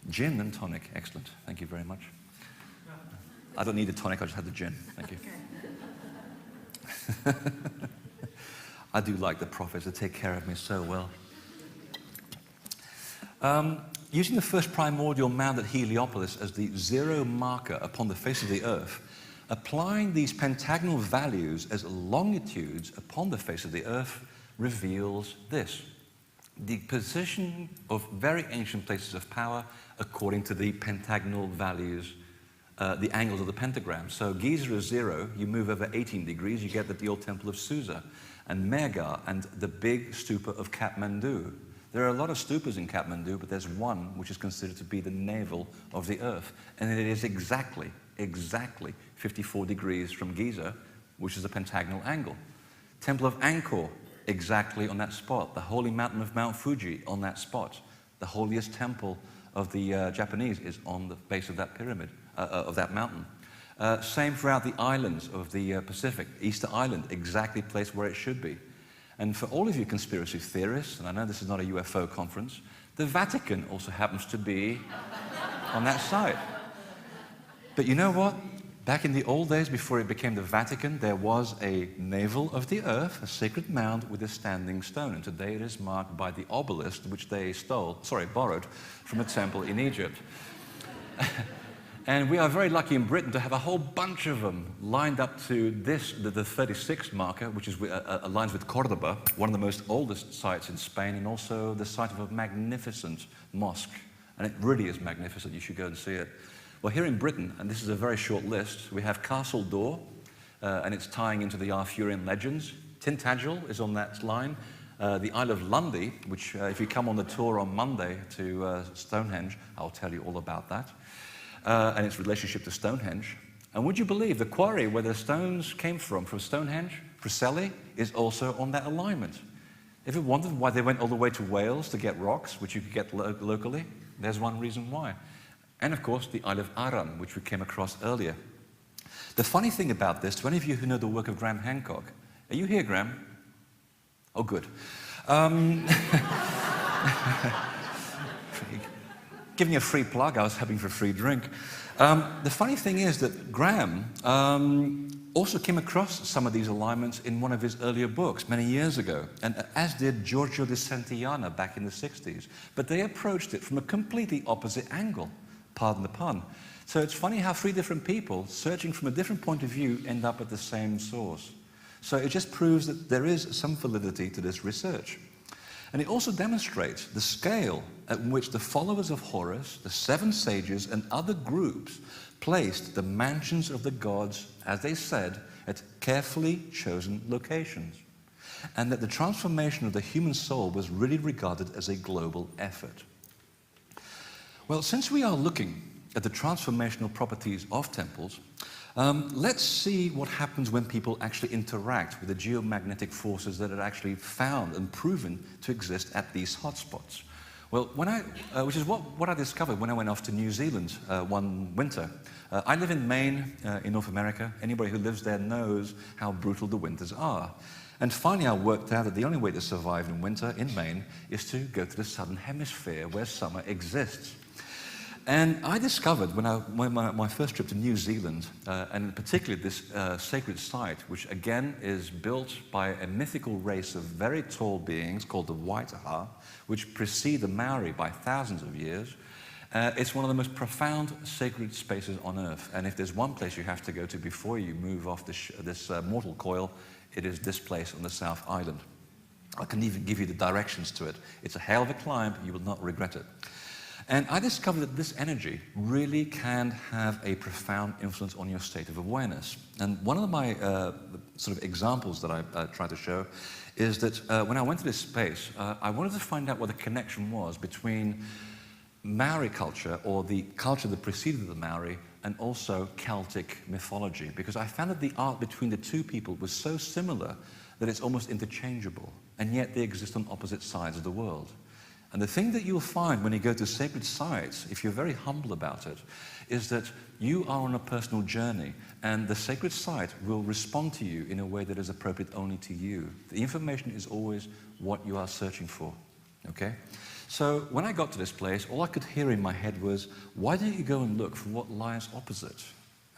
Gin and tonic, excellent. Thank you very much. I don't need a tonic, I just had the gin. Thank you. I do like the prophets, they take care of me so well. Using the first primordial mound at Heliopolis as the 0 marker upon the face of the Earth, applying these pentagonal values as longitudes upon the face of the Earth reveals this: the position of very ancient places of power according to the pentagonal values, the angles of the pentagram. So Giza is 0, you move over 18 degrees, you get the old temple of Susa, and Megar, and the big stupa of Kathmandu. There are a lot of stupas in Kathmandu, but there's one which is considered to be the navel of the Earth, and it is exactly 54 degrees from Giza, which is a pentagonal angle. Temple of Angkor, exactly on that spot. The holy mountain of Mount Fuji on that spot. The holiest temple of the Japanese is on the base of that pyramid, of that mountain. Same throughout the islands of the Pacific. Easter Island, exactly placed where it should be. And for all of you conspiracy theorists, and I know this is not a UFO conference, the Vatican also happens to be on that site. But you know what? Back in the old days, before it became the Vatican, there was a navel of the Earth, a sacred mound with a standing stone. And today it is marked by the obelisk, which they borrowed from a temple in Egypt. And we are very lucky in Britain to have a whole bunch of them lined up to this, the 36 marker, which is aligns with Cordoba, one of the most oldest sites in Spain, and also the site of a magnificent mosque. And it really is magnificent. You should go and see it. Well, here in Britain, and this is a very short list, we have Castle Dor, and it's tying into the Arthurian legends. Tintagel is on that line. The Isle of Lundy, which if you come on the tour on Monday to Stonehenge, I'll tell you all about that, and its relationship to Stonehenge. And would you believe the quarry where the stones came from Stonehenge, Preseli, is also on that alignment. If you wondered why they went all the way to Wales to get rocks, which you could get locally, there's one reason why. And of course, the Isle of Arran, which we came across earlier. The funny thing about this, to any of you who know the work of Graham Hancock, are you here, Graham? Oh, good. Giving a free plug, I was hoping for a free drink. The funny thing is that Graham also came across some of these alignments in one of his earlier books many years ago, and as did Giorgio de Santillana back in the 60s. But they approached it from a completely opposite angle. Pardon the pun. So it's funny how 3 different people, searching from a different point of view, end up at the same source. So it just proves that there is some validity to this research. And it also demonstrates the scale at which the followers of Horus, the seven sages, and other groups placed the mansions of the gods, as they said, at carefully chosen locations. And that the transformation of the human soul was really regarded as a global effort. Well, since we are looking at the transformational properties of temples, let's see what happens when people actually interact with the geomagnetic forces that are actually found and proven to exist at these hotspots. Well, which is what I discovered when I went off to New Zealand one winter. I live in Maine, in North America. Anybody who lives there knows how brutal the winters are. And finally, I worked out that the only way to survive in winter in Maine is to go to the southern hemisphere where summer exists. And I discovered when my first trip to New Zealand, and particularly this sacred site, which again is built by a mythical race of very tall beings called the Waitaha, which precede the Maori by thousands of years. It's one of the most profound sacred spaces on Earth. And if there's one place you have to go to before you move off this mortal coil, it is this place on the South Island. I can even give you the directions to it. It's a hell of a climb, you will not regret it. And I discovered that this energy really can have a profound influence on your state of awareness. And one of my sort of examples that I try to show is that when I went to this space, I wanted to find out what the connection was between Maori culture, or the culture that preceded the Maori, and also Celtic mythology, because I found that the art between the two people was so similar that it's almost interchangeable, and yet they exist on opposite sides of the world. And the thing that you'll find when you go to sacred sites, if you're very humble about it, is that you are on a personal journey, and the sacred site will respond to you in a way that is appropriate only to you. The information is always what you are searching for, okay? So when I got to this place, all I could hear in my head was, why don't you go and look for what lies opposite?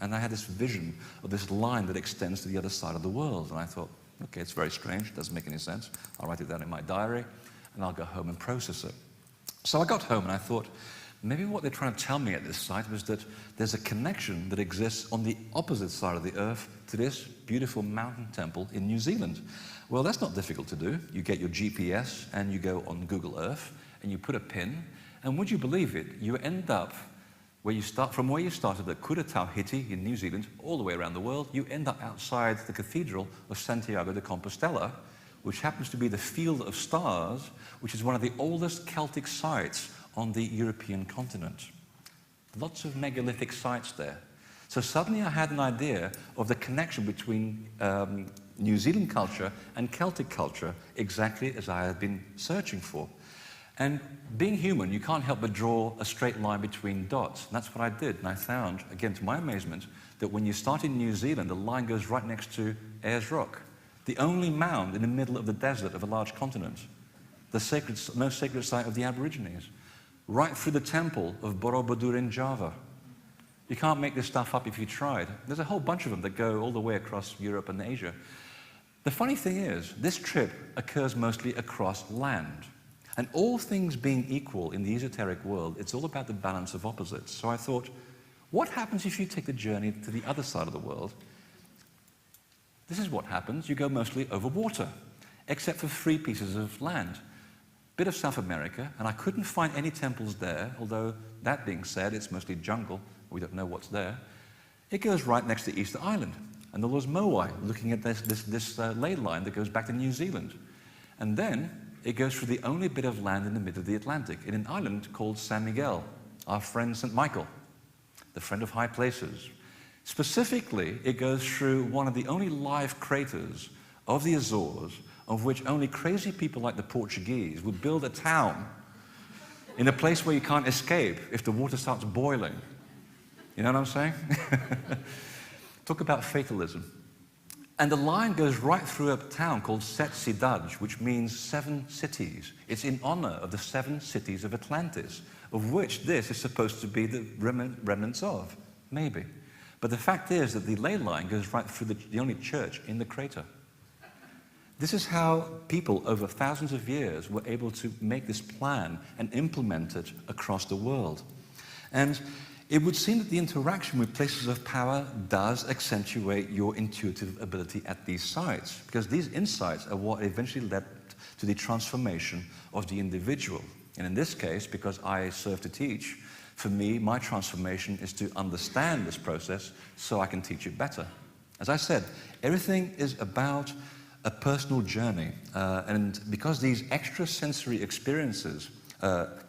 And I had this vision of this line that extends to the other side of the world. And I thought, okay, it's very strange, it doesn't make any sense. I'll write it down in my diary, and I'll go home and process it. So I got home and I thought, maybe what they're trying to tell me at this site was that there's a connection that exists on the opposite side of the earth to this beautiful mountain temple in New Zealand. Well, that's not difficult to do. You get your GPS and you go on Google Earth and you put a pin, and would you believe it, you end up where you start, from where you started at Kuratauhiti in New Zealand, all the way around the world, you end up outside the Cathedral of Santiago de Compostela, which happens to be the Field of Stars, which is one of the oldest Celtic sites on the European continent. Lots of megalithic sites there. So suddenly I had an idea of the connection between New Zealand culture and Celtic culture, exactly as I had been searching for. And being human, you can't help but draw a straight line between dots. And that's what I did. And I found, again to my amazement, that when you start in New Zealand, the line goes right next to Ayers Rock, the only mound in the middle of the desert of a large continent, the most sacred site of the Aborigines, right through the temple of Borobudur in Java. You can't make this stuff up if you tried. There's a whole bunch of them that go all the way across Europe and Asia. The funny thing is, this trip occurs mostly across land. And all things being equal in the esoteric world, it's all about the balance of opposites. So I thought, what happens if you take the journey to the other side of the world? This is what happens. You go mostly over water, except for 3 pieces of land. Bit of South America, and I couldn't find any temples there, although that being said, it's mostly jungle. We don't know what's there. It goes right next to Easter Island. And there was Moai, looking at this ley line that goes back to New Zealand. And then it goes through the only bit of land in the middle of the Atlantic, in an island called San Miguel, our friend St. Michael, the friend of high places. Specifically, it goes through one of the only live craters of the Azores, of which only crazy people like the Portuguese would build a town in a place where you can't escape if the water starts boiling. You know what I'm saying? Talk about fatalism. And the line goes right through a town called Set Cidades, which means 7 cities. It's in honor of the 7 cities of Atlantis, of which this is supposed to be the remnants of, maybe. But the fact is that the ley line goes right through the only church in the crater. This is how people over thousands of years were able to make this plan and implement it across the world. And it would seem that the interaction with places of power does accentuate your intuitive ability at these sites, because these insights are what eventually led to the transformation of the individual. And in this case, because I serve to teach, for me, my transformation is to understand this process so I can teach it better. As I said, everything is about a personal journey, and because these extrasensory experiences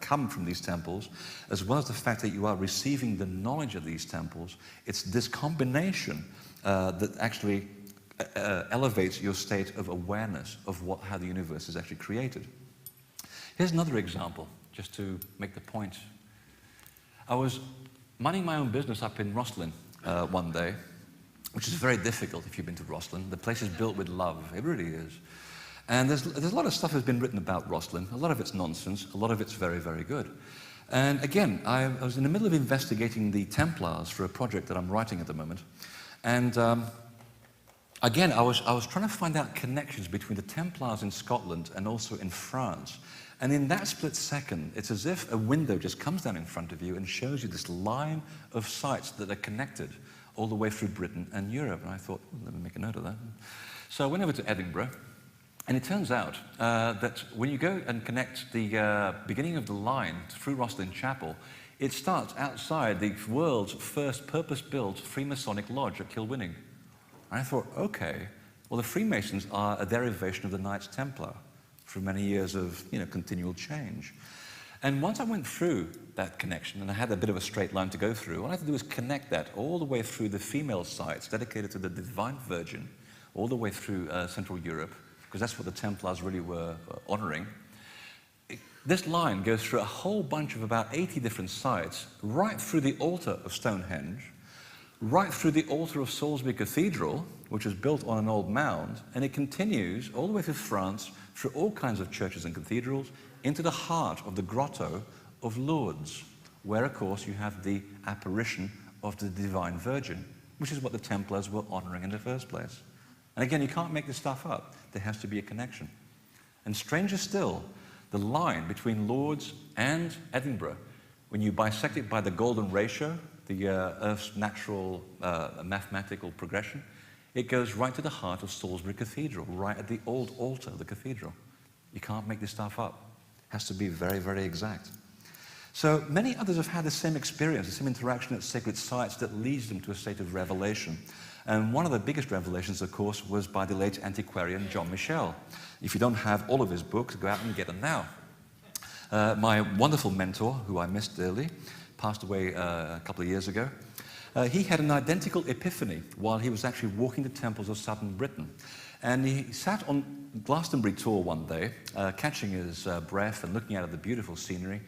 come from these temples, as well as the fact that you are receiving the knowledge of these temples, it's this combination that actually elevates your state of awareness of how the universe is actually created. Here's another example, just to make the point. I was minding my own business up in Rosslyn one day, which is very difficult if you've been to Rosslyn. The place is built with love, it really is. And there's a lot of stuff that's been written about Rosslyn. A lot of it's nonsense, a lot of it's very, very good. And again, I was in the middle of investigating the Templars for a project that I'm writing at the moment. And again, I was trying to find out connections between the Templars in Scotland and also in France. And in that split second, it's as if a window just comes down in front of you and shows you this line of sites that are connected all the way through Britain and Europe. And I thought, well, let me make a note of that. So I went over to Edinburgh. And it turns out that when you go and connect the beginning of the line through Rosslyn Chapel, it starts outside the world's first purpose-built Freemasonic lodge at Kilwinning. And I thought, okay, well, the Freemasons are a derivation of the Knights Templar through many years of continual change. And once I went through that connection, and I had a bit of a straight line to go through, all I had to do was connect that all the way through the female sites dedicated to the Divine Virgin, all the way through Central Europe, because that's what the Templars really were honoring. This line goes through a whole bunch of about 80 different sites, right through the altar of Stonehenge, right through the altar of Salisbury Cathedral, which is built on an old mound, and it continues all the way through France, through all kinds of churches and cathedrals, into the heart of the grotto of Lourdes, where, of course, you have the apparition of the Divine Virgin, which is what the Templars were honoring in the first place. And again, you can't make this stuff up. There has to be a connection. And stranger still, the line between Lourdes and Edinburgh, when you bisect it by the golden ratio, the Earth's natural mathematical progression, it goes right to the heart of Salisbury Cathedral, right at the old altar of the cathedral. You can't make this stuff up. It has to be very, very exact. So many others have had the same experience, the same interaction at sacred sites that leads them to a state of revelation. And one of the biggest revelations, of course, was by the late antiquarian John Michel. If you don't have all of his books, go out and get them now. My wonderful mentor, who I missed dearly, passed away a couple of years ago. He had an identical epiphany while he was actually walking the temples of southern Britain. And he sat on Glastonbury tour one day, catching his breath and looking out at the beautiful scenery.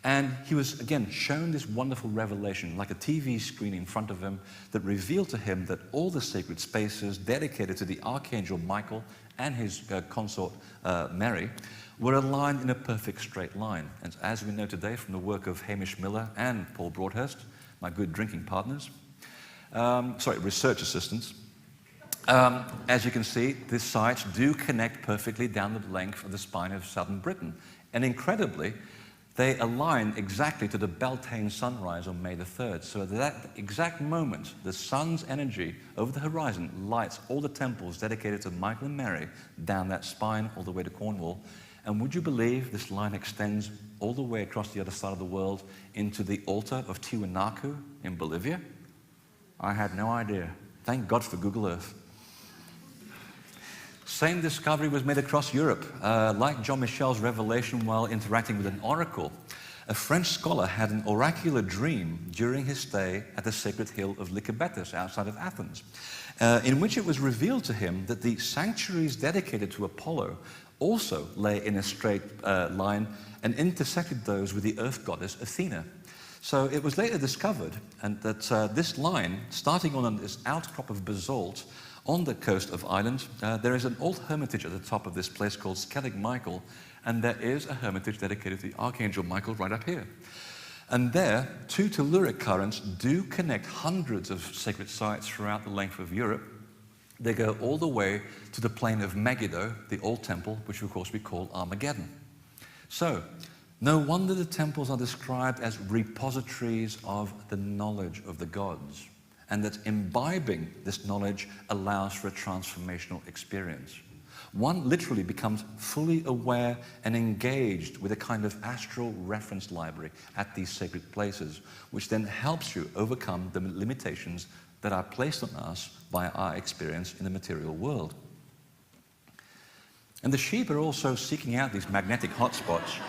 And he was, again, shown this wonderful revelation, like a TV screen in front of him, that revealed to him that all the sacred spaces dedicated to the Archangel Michael and his consort Mary were aligned in a perfect straight line. And as we know today from the work of Hamish Miller and Paul Broadhurst, my good drinking partners, research assistants, as you can see, these sites do connect perfectly down the length of the spine of southern Britain. And incredibly, they align exactly to the Beltane sunrise on May the 3rd. So at that exact moment, the sun's energy over the horizon lights all the temples dedicated to Michael and Mary down that spine all the way to Cornwall. And would you believe this line extends all the way across the other side of the world into the altar of Tiwanaku in Bolivia? I had no idea. Thank God for Google Earth. Same discovery was made across Europe. Like John Michel's revelation while interacting with an oracle, a French scholar had an oracular dream during his stay at the sacred hill of Lycabettus outside of Athens, in which it was revealed to him that the sanctuaries dedicated to Apollo also lay in a straight line and intersected those with the earth goddess Athena. So it was later discovered and that this line, starting on this outcrop of basalt, on the coast of Ireland, there is an old hermitage at the top of this place called Skellig Michael, and there is a hermitage dedicated to the Archangel Michael right up here. And there, two telluric currents do connect hundreds of sacred sites throughout the length of Europe. They go all the way to the plain of Megiddo, the old temple, which of course we call Armageddon. So, No wonder the temples are described as repositories of the knowledge of the gods, and that imbibing this knowledge allows for a transformational experience. One literally becomes fully aware and engaged with a kind of astral reference library at these sacred places, which then helps you overcome the limitations that are placed on us by our experience in the material world. And the sheep are also seeking out these magnetic hotspots.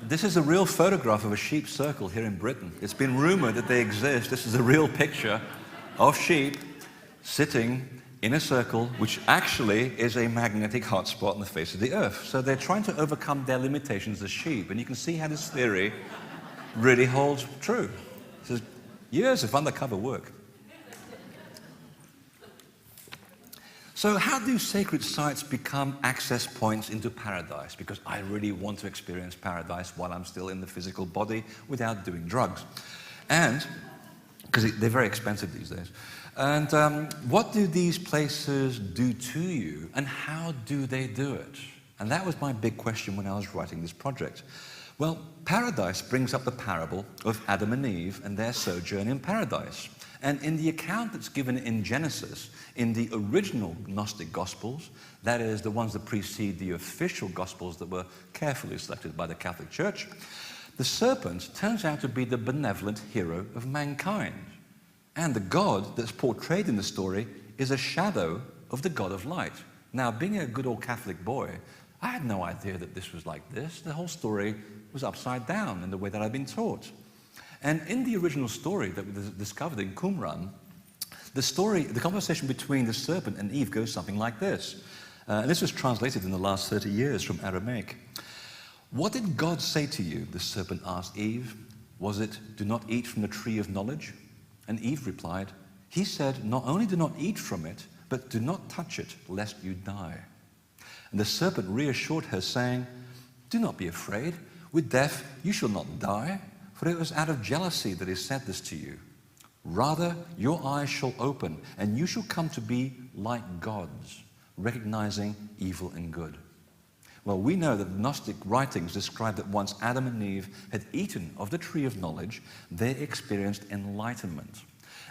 This is a real photograph of a sheep circle here in Britain. It's been rumored that they exist. This is a real picture of sheep sitting in a circle, which actually is a magnetic hotspot on the face of the earth. So they're trying to overcome their limitations as sheep. And you can see how this theory really holds true. This is years of undercover work. So how do sacred sites become access points into paradise? Because I really want to experience paradise while I'm still in the physical body without doing drugs. And because they're very expensive these days. And what do these places do to you, and how do they do it? And that was my big question when I was writing this project. Well, paradise brings up the parable of Adam and Eve and their sojourn in paradise. And in the account that's given in Genesis, in the original Gnostic Gospels, that is, the ones that precede the official Gospels that were carefully selected by the Catholic Church, the serpent turns out to be the benevolent hero of mankind. And the God that's portrayed in the story is a shadow of the God of light. Now, being a good old Catholic boy, I had no idea that this was like this. The whole story was upside down in the way that I'd been taught. And in the original story that we discovered in Qumran, the conversation between the serpent and Eve goes something like this. And this was translated in the last 30 years from Aramaic. "What did God say to you?" the serpent asked Eve. "Was it, 'Do not eat from the tree of knowledge'?" And Eve replied, "He said, 'Not only do not eat from it, but do not touch it, lest you die.' And the serpent reassured her, saying, 'Do not be afraid. With death you shall not die, for it was out of jealousy that he said this to you. Rather, your eyes shall open, and you shall come to be like gods, recognizing evil and good.'" Well, we know that the Gnostic writings describe that once Adam and Eve had eaten of the tree of knowledge, they experienced enlightenment.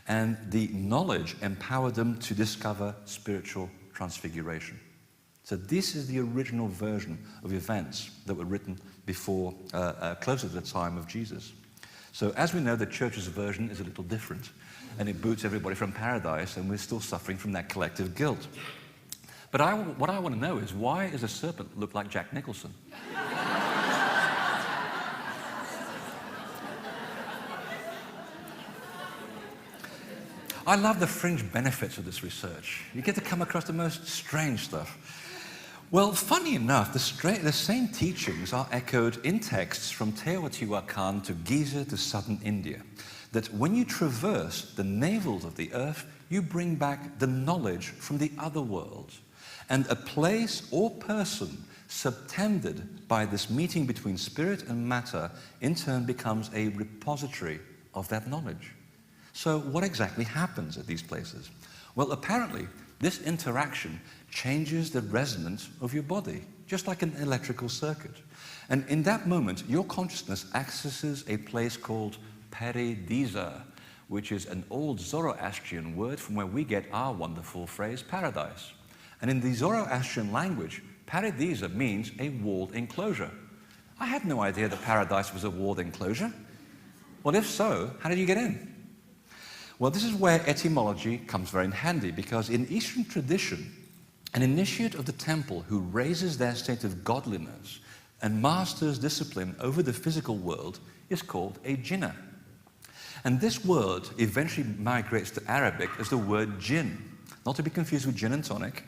And the knowledge empowered them to discover spiritual transfiguration. So this is the original version of events that were written before, closer to the time of Jesus. So as we know, the church's version is a little different, and it boots everybody from paradise, and we're still suffering from that collective guilt. But what I want to know is, why does a serpent look like Jack Nicholson? I love the fringe benefits of this research. You get to come across the most strange stuff. Well, funny enough, the same teachings are echoed in texts from Teotihuacan to Giza to southern India, that when you traverse the navels of the earth, you bring back the knowledge from the other world. And a place or person subtended by this meeting between spirit and matter in turn becomes a repository of that knowledge. So what exactly happens at these places? Well, apparently, this interaction changes the resonance of your body, just like an electrical circuit. And in that moment, your consciousness accesses a place called Paradisa, which is an old Zoroastrian word from where we get our wonderful phrase, paradise. And in the Zoroastrian language, Paradisa means a walled enclosure. I had no idea that paradise was a walled enclosure. Well, if so, how did you get in? Well, this is where etymology comes very in handy, because in Eastern tradition, an initiate of the temple who raises their state of godliness and masters discipline over the physical world is called a jinnah. And this word eventually migrates to Arabic as the word jinn, not to be confused with gin and tonic.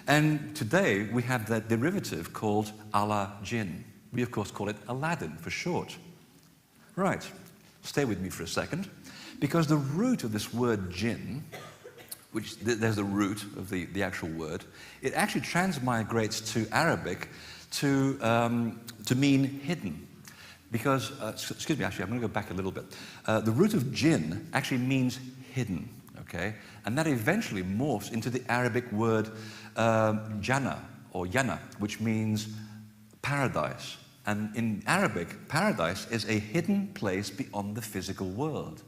And today we have that derivative called Allah Jinn. We of course call it Aladdin for short. Right, stay with me for a second, because the root of this word jinn, which there's the root of the actual word, it actually transmigrates to Arabic to mean hidden. Because, excuse me, actually, I'm going to go back a little bit. The root of jinn actually means hidden, okay? And that eventually morphs into the Arabic word Jannah, or Yana, which means paradise. And in Arabic, paradise is a hidden place beyond the physical world.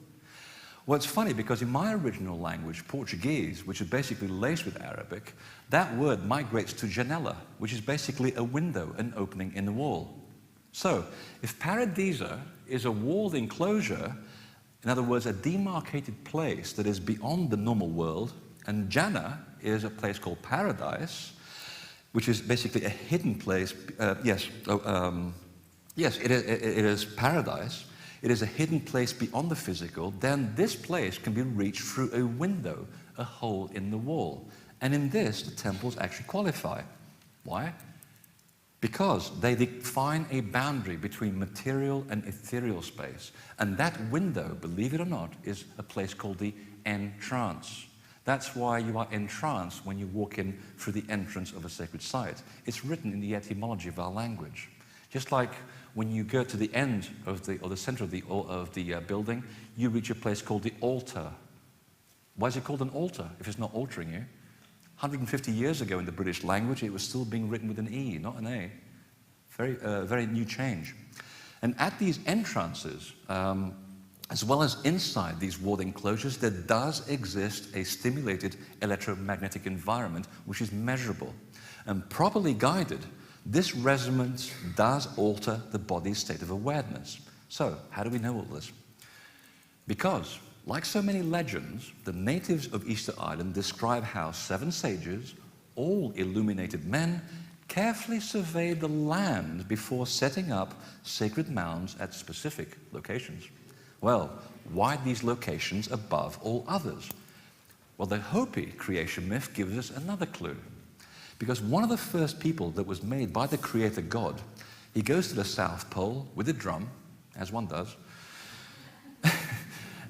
Well, it's funny because in my original language, Portuguese, which is basically laced with Arabic, that word migrates to janela, which is basically a window, an opening in the wall. So, if paradisa is a walled enclosure, in other words, a demarcated place that is beyond the normal world, and Jannah is a place called paradise, which is basically a hidden place. Yes, it is paradise. It is a hidden place beyond the physical. Then this place can be reached through a window, a hole in the wall. And in this, the temples actually qualify. Why? Because they define a boundary between material and ethereal space. And that window, believe it or not, is a place called the entrance. That's why you are entranced when you walk in through the entrance of a sacred site. It's written in the etymology of our language. Just like when you go to the end of the center of the building, you reach a place called the altar. Why is it called an altar if it's not altering you? 150 years ago in the British language, it was still being written with an E, not an A. Very new change. And at these entrances, as well as inside these walled enclosures, there does exist a stimulated electromagnetic environment which is measurable. And properly guided, this resonance does alter the body's state of awareness. So, how do we know all this? Because, like so many legends, the natives of Easter Island describe how 7 sages, all illuminated men, carefully surveyed the land before setting up sacred mounds at specific locations. Well, why these locations above all others? Well, the Hopi creation myth gives us another clue. Because one of the first people that was made by the Creator God, he goes to the South Pole with a drum, as one does,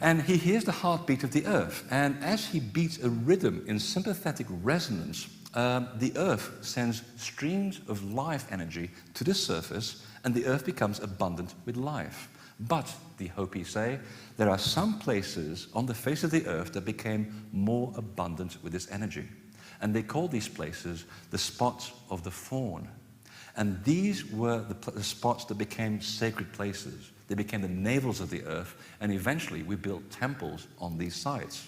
and he hears the heartbeat of the earth. And as he beats a rhythm in sympathetic resonance, the earth sends streams of life energy to the surface, and the earth becomes abundant with life. But, the Hopi say, there are some places on the face of the earth that became more abundant with this energy. And they call these places the spots of the fawn. And these were the spots that became sacred places. They became the navels of the earth, and eventually we built temples on these sites.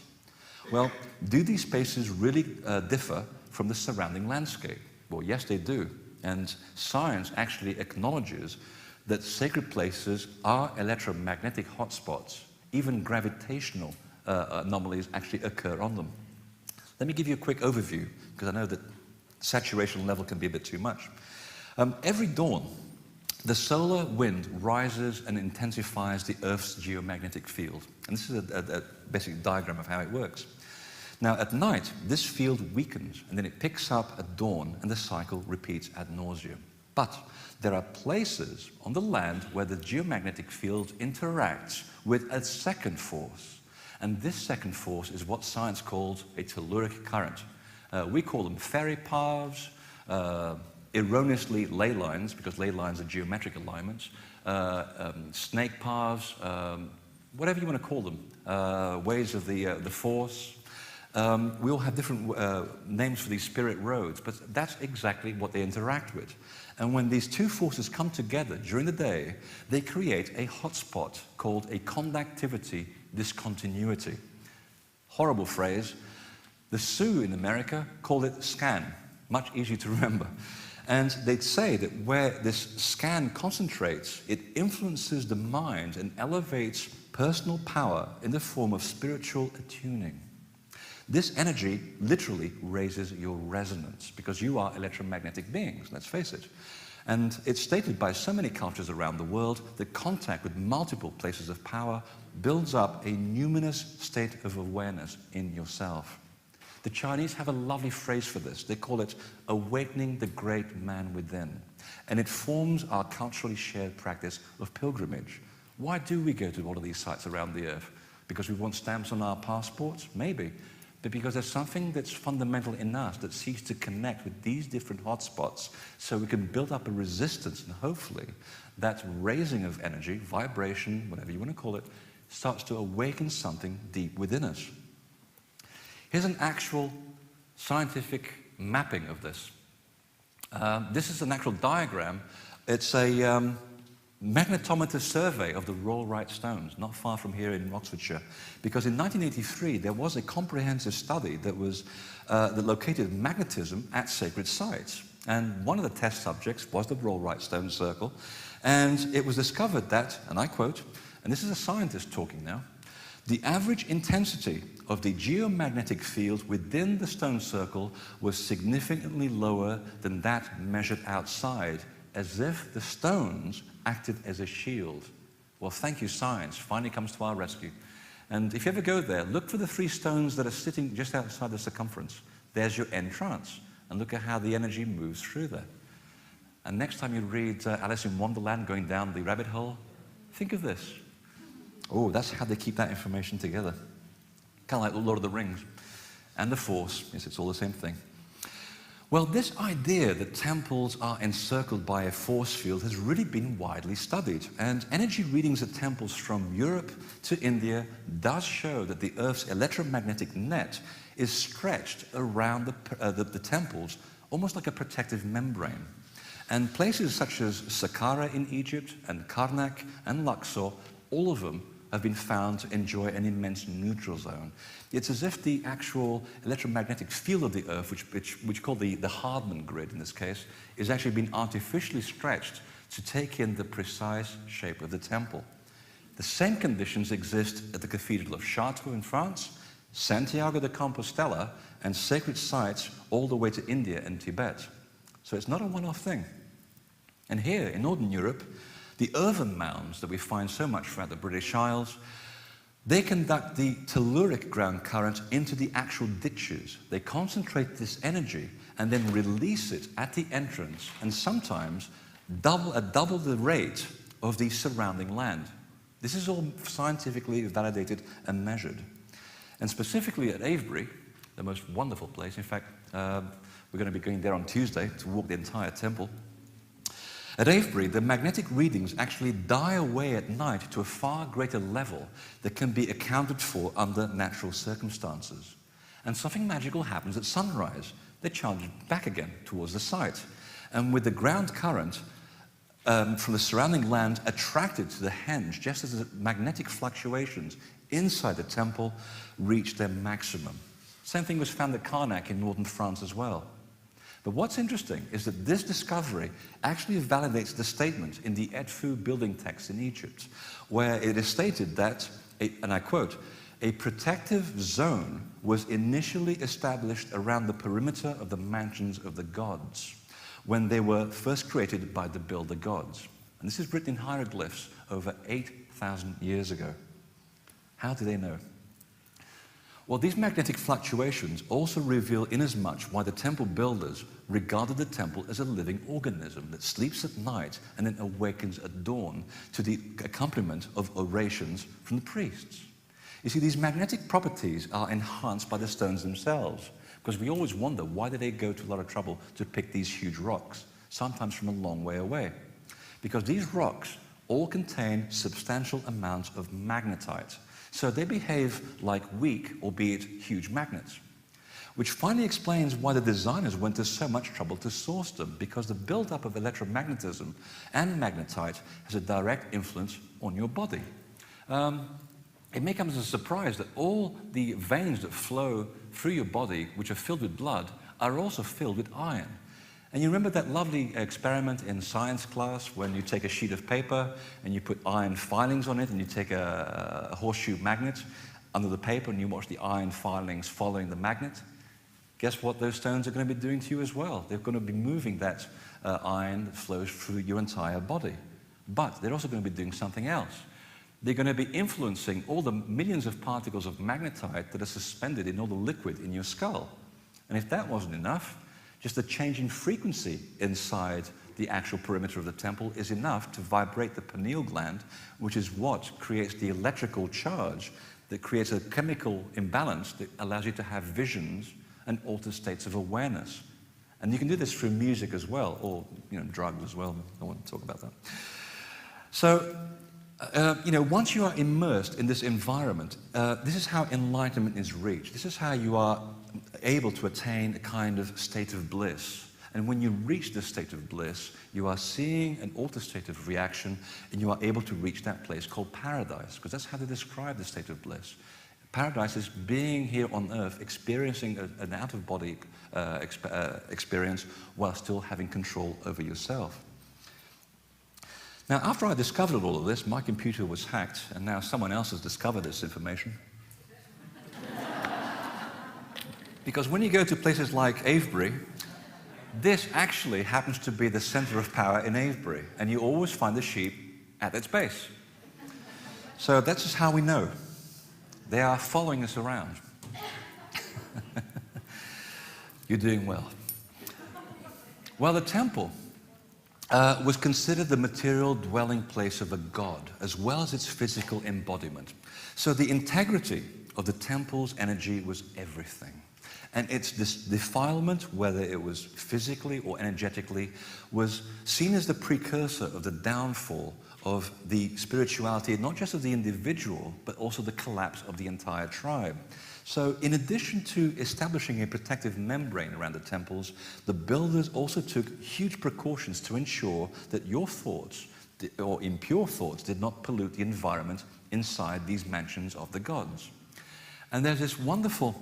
Well, do these spaces really differ from the surrounding landscape? Well, yes, they do. And science actually acknowledges that sacred places are electromagnetic hotspots. Even gravitational anomalies actually occur on them. Let me give you a quick overview, because I know that saturation level can be a bit too much. Every dawn, the solar wind rises and intensifies the Earth's geomagnetic field. And this is a basic diagram of how it works. Now, at night, this field weakens, and then it picks up at dawn, and the cycle repeats ad nauseum. But there are places on the land where the geomagnetic field interacts with a second force. And this second force is what science calls a telluric current. We call them fairy paths, erroneously ley lines, because ley lines are geometric alignments, snake paths, whatever you want to call them, ways of the force. We all have different names for these spirit roads, but that's exactly what they interact with. And when these two forces come together during the day, they create a hotspot called a conductivity discontinuity. Horrible phrase. The Sioux in America called it scan, much easier to remember. And they'd say that where this scan concentrates, it influences the mind and elevates personal power in the form of spiritual attuning. This energy literally raises your resonance, because you are electromagnetic beings, let's face it. And it's stated by so many cultures around the world that contact with multiple places of power builds up a numinous state of awareness in yourself. The Chinese have a lovely phrase for this. They call it awakening the great man within. And it forms our culturally shared practice of pilgrimage. Why do we go to all of these sites around the earth? Because we want stamps on our passports? Maybe. But because there's something that's fundamental in us that seeks to connect with these different hotspots so we can build up a resistance, and hopefully that raising of energy, vibration, whatever you want to call it, starts to awaken something deep within us. Here's an actual scientific mapping of this. This is an actual diagram. It's a magnetometer survey of the Rollright stones, not far from here in Oxfordshire. Because in 1983, there was a comprehensive study that located magnetism at sacred sites. And one of the test subjects was the Rollright stone circle. And it was discovered that, and I quote, and this is a scientist talking now, the average intensity of the geomagnetic field within the stone circle was significantly lower than that measured outside, as if the stones acted as a shield. Well, thank you, science. Finally comes to our rescue. And if you ever go there, look for the 3 stones that are sitting just outside the circumference. There's your entrance. And look at how the energy moves through there. And next time you read Alice in Wonderland going down the rabbit hole, think of this. Oh, that's how they keep that information together. Kind of like Lord of the Rings. And the Force. Yes, it's all the same thing. Well, this idea that temples are encircled by a force field has really been widely studied. And energy readings at temples from Europe to India does show that the Earth's electromagnetic net is stretched around the temples, almost like a protective membrane. And places such as Saqqara in Egypt and Karnak and Luxor, all of them have been found to enjoy an immense neutral zone. It's as if the actual electromagnetic field of the Earth, which we call the Hardman grid in this case, is actually been artificially stretched to take in the precise shape of the temple. The same conditions exist at the Cathedral of Chartres in France, Santiago de Compostela, and sacred sites all the way to India and Tibet. So it's not a one-off thing. And here in Northern Europe, the earthen mounds that we find so much throughout the British Isles, they conduct the telluric ground current into the actual ditches. They concentrate this energy and then release it at the entrance, and sometimes double the rate of the surrounding land. This is all scientifically validated and measured. And specifically at Avebury, the most wonderful place, in fact, we're going to be going there on Tuesday to walk the entire temple. At Avebury, the magnetic readings actually die away at night to a far greater level that can be accounted for under natural circumstances. And something magical happens at sunrise. They charge back again towards the site. And with the ground current from the surrounding land attracted to the henge, just as the magnetic fluctuations inside the temple reach their maximum. Same thing was found at Karnak in northern France as well. But what's interesting is that this discovery actually validates the statement in the Edfu building text in Egypt, where it is stated that, and I quote, a protective zone was initially established around the perimeter of the mansions of the gods when they were first created by the builder gods. And this is written in hieroglyphs over 8,000 years ago. How do they know? Well, these magnetic fluctuations also reveal inasmuch why the temple builders regarded the temple as a living organism that sleeps at night and then awakens at dawn to the accompaniment of orations from the priests. You see, these magnetic properties are enhanced by the stones themselves, because we always wonder why do they go to a lot of trouble to pick these huge rocks, sometimes from a long way away. Because these rocks all contain substantial amounts of magnetite. So they behave like weak, albeit huge magnets, which finally explains why the designers went to so much trouble to source them, because the buildup of electromagnetism and magnetite has a direct influence on your body. It may come as a surprise that all the veins that flow through your body, which are filled with blood, are also filled with iron. And you remember that lovely experiment in science class when you take a sheet of paper and you put iron filings on it, and you take a horseshoe magnet under the paper and you watch the iron filings following the magnet? Guess what those stones are going to be doing to you as well? They're going to be moving that iron that flows through your entire body. But they're also going to be doing something else. They're going to be influencing all the millions of particles of magnetite that are suspended in all the liquid in your skull. And if that wasn't enough, just the change in frequency inside the actual perimeter of the temple is enough to vibrate the pineal gland, which is what creates the electrical charge that creates a chemical imbalance that allows you to have visions and altered states of awareness. And you can do this through music as well, or drugs as well. I want to talk about that. So once you are immersed in this environment, this is how enlightenment is reached. This is how you are able to attain a kind of state of bliss. And when you reach this state of bliss, you are seeing an altered state of reaction, and you are able to reach that place called paradise, because that's how they describe the state of bliss. Paradise is being here on earth, experiencing an out-of-body experience while still having control over yourself. Now, after I discovered all of this, my computer was hacked, and now someone else has discovered this information. Because when you go to places like Avebury, this actually happens to be the center of power in Avebury, and you always find the sheep at its base. So that's just how we know. They are following us around. You're doing well. Well, the temple was considered the material dwelling place of a god, as well as its physical embodiment. So the integrity of the temple's energy was everything. And its defilement, whether it was physically or energetically, was seen as the precursor of the downfall of the spirituality, not just of the individual, but also the collapse of the entire tribe. So in addition to establishing a protective membrane around the temples, the builders also took huge precautions to ensure that your thoughts, or impure thoughts, did not pollute the environment inside these mansions of the gods. And there's this wonderful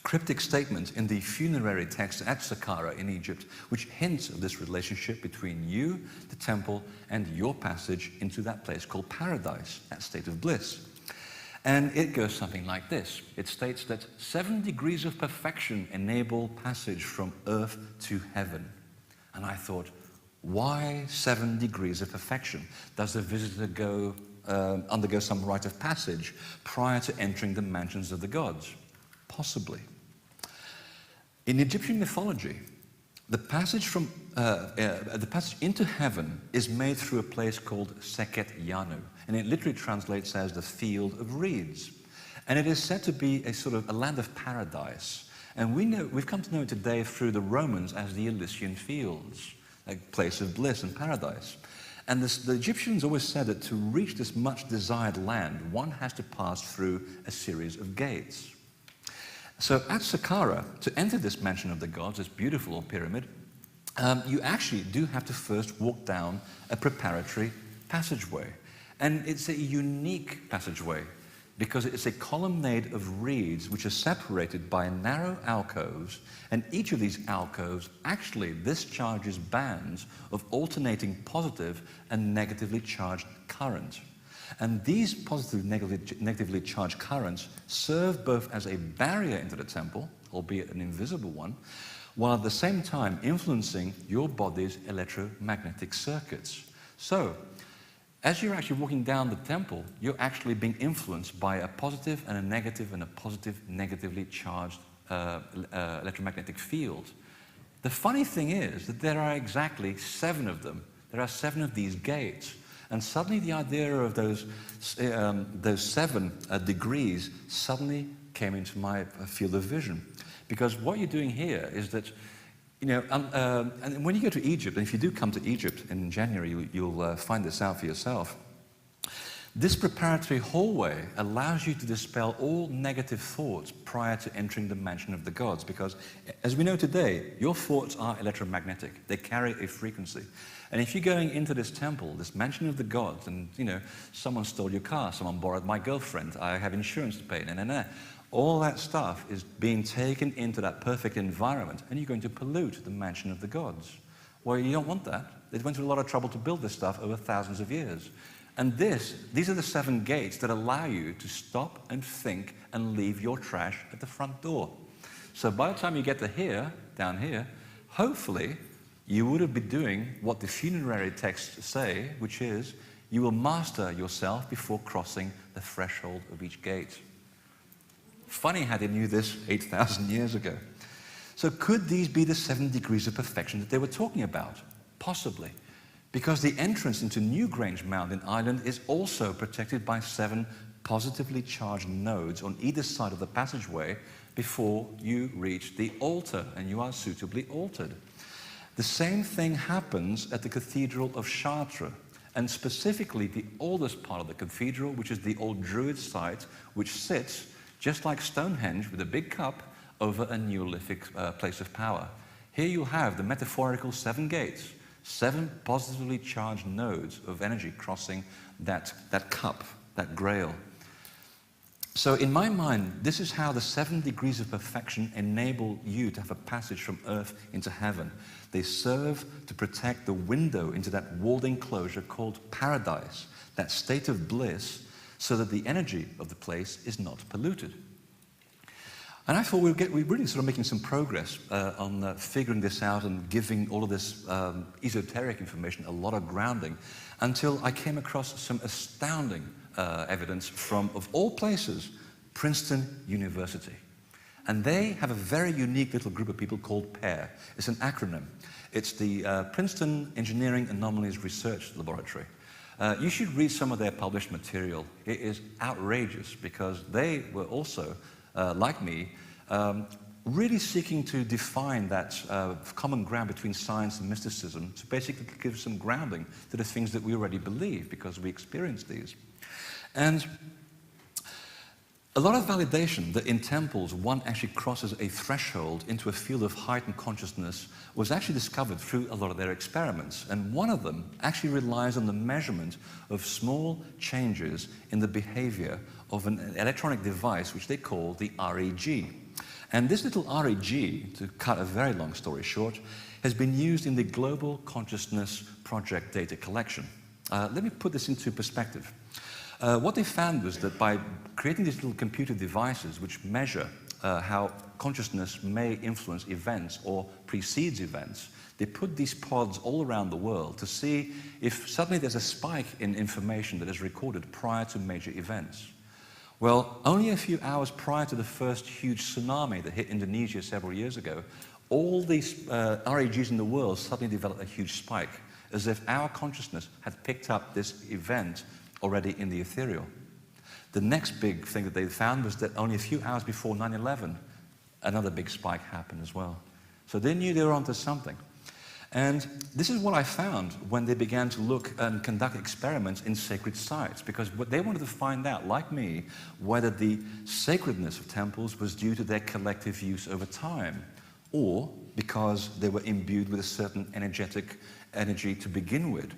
cryptic statement in the funerary text at Saqqara in Egypt, which hints of this relationship between you, the temple, and your passage into that place called paradise, that state of bliss. And it goes something like this. It states that 7 degrees of perfection enable passage from earth to heaven. And I thought, why 7 degrees of perfection? Does the visitor undergo some rite of passage prior to entering the mansions of the gods? Possibly. In Egyptian mythology, the passage into heaven is made through a place called Seket Yanu, and it literally translates as the field of reeds. And it is said to be a sort of a land of paradise. And we've come to know it today through the Romans as the Elysian Fields, a place of bliss and paradise. And the Egyptians always said that to reach this much desired land, one has to pass through a series of gates. So at Saqqara, to enter this mansion of the gods, this beautiful pyramid, you actually do have to first walk down a preparatory passageway. And it's a unique passageway because it's a colonnade of reeds which are separated by narrow alcoves, and each of these alcoves actually discharges bands of alternating positive and negatively charged current. And these positive negatively charged currents serve both as a barrier into the temple, albeit an invisible one, while at the same time influencing your body's electromagnetic circuits. So, as you're actually walking down the temple, you're actually being influenced by a positive and a positive negatively charged electromagnetic field. The funny thing is that there are exactly 7 of them. There are 7 of these gates. And suddenly the idea of those 7 degrees suddenly came into my field of vision. Because what you're doing here is that, and when you go to Egypt, and if you do come to Egypt in January, you'll find this out for yourself. This preparatory hallway allows you to dispel all negative thoughts prior to entering the mansion of the gods, because as we know today, your thoughts are electromagnetic. They carry a frequency. And if you're going into this temple, this mansion of the gods, and someone stole your car, someone borrowed my girlfriend, I have insurance to pay, all that stuff is being taken into that perfect environment, and you're going to pollute the mansion of the gods. Well, you don't want that. They went through a lot of trouble to build this stuff over thousands of years. And these are the 7 gates that allow you to stop and think and leave your trash at the front door. So by the time you get to here, down here, hopefully you would have been doing what the funerary texts say, which is you will master yourself before crossing the threshold of each gate. Funny how they knew this 8,000 years ago. So could these be the 7 degrees of perfection that they were talking about? Possibly. Because the entrance into Newgrange Mountain Island is also protected by 7 positively charged nodes on either side of the passageway before you reach the altar, and you are suitably altered. The same thing happens at the Cathedral of Chartres, and specifically the oldest part of the cathedral, which is the old Druid site, which sits, just like Stonehenge, with a big cup over a Neolithic place of power. Here you'll have the metaphorical 7 gates, 7 positively charged nodes of energy crossing that cup, that grail. So in my mind, this is how the 7 degrees of perfection enable you to have a passage from earth into heaven. They serve to protect the window into that walled enclosure called paradise, that state of bliss, so that the energy of the place is not polluted. And I thought we're really sort of making some progress on figuring this out and giving all of this esoteric information a lot of grounding, until I came across some astounding evidence from, of all places, Princeton University. And they have a very unique little group of people called PAIR. It's an acronym. It's the Princeton Engineering Anomalies Research Laboratory. You should read some of their published material. It is outrageous, because they were also, like me, really seeking to define that common ground between science and mysticism, to basically give some grounding to the things that we already believe, because we experience these. And a lot of validation that in temples one actually crosses a threshold into a field of heightened consciousness was actually discovered through a lot of their experiments. And one of them actually relies on the measurement of small changes in the behavior of an electronic device which they call the REG. And this little REG, to cut a very long story short, has been used in the Global Consciousness Project data collection. Let me put this into perspective. What they found was that by creating these little computer devices which measure how consciousness may influence events or precedes events, they put these pods all around the world to see if suddenly there's a spike in information that is recorded prior to major events. Well, only a few hours prior to the first huge tsunami that hit Indonesia several years ago, all these REGs in the world suddenly developed a huge spike, as if our consciousness had picked up this event already in the ethereal. The next big thing that they found was that only a few hours before 9/11, another big spike happened as well. So they knew they were onto something. And this is what I found when they began to look and conduct experiments in sacred sites, because what they wanted to find out, like me, whether the sacredness of temples was due to their collective use over time, or because they were imbued with a certain energetic energy to begin with.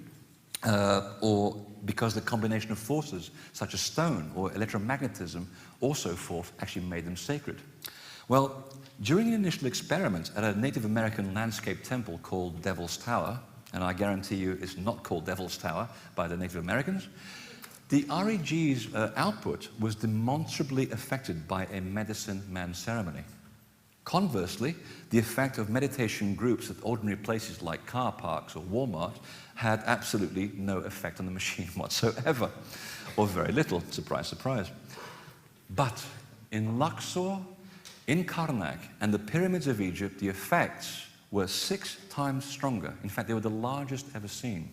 Or because the combination of forces, such as stone or electromagnetism, or so forth, actually made them sacred. Well, during an initial experiment at a Native American landscape temple called Devil's Tower, and I guarantee you it's not called Devil's Tower by the Native Americans, the REG's output was demonstrably affected by a medicine man ceremony. Conversely, the effect of meditation groups at ordinary places like car parks or Walmart had absolutely no effect on the machine whatsoever, or very little, surprise, surprise. But in Luxor, in Karnak, and the pyramids of Egypt, the effects were 6 times stronger. In fact, they were the largest ever seen.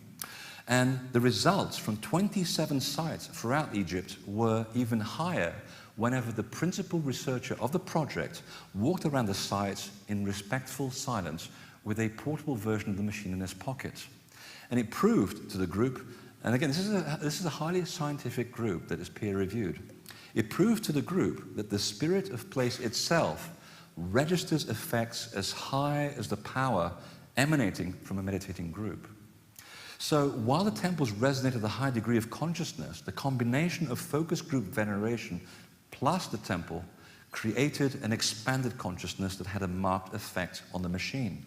And the results from 27 sites throughout Egypt were even higher whenever the principal researcher of the project walked around the sites in respectful silence with a portable version of the machine in his pocket. And it proved to the group, and again, this is a highly scientific group that is peer-reviewed. It proved to the group that the spirit of place itself registers effects as high as the power emanating from a meditating group. So while the temples resonate at a high degree of consciousness, the combination of focus group veneration plus the temple created an expanded consciousness that had a marked effect on the machine.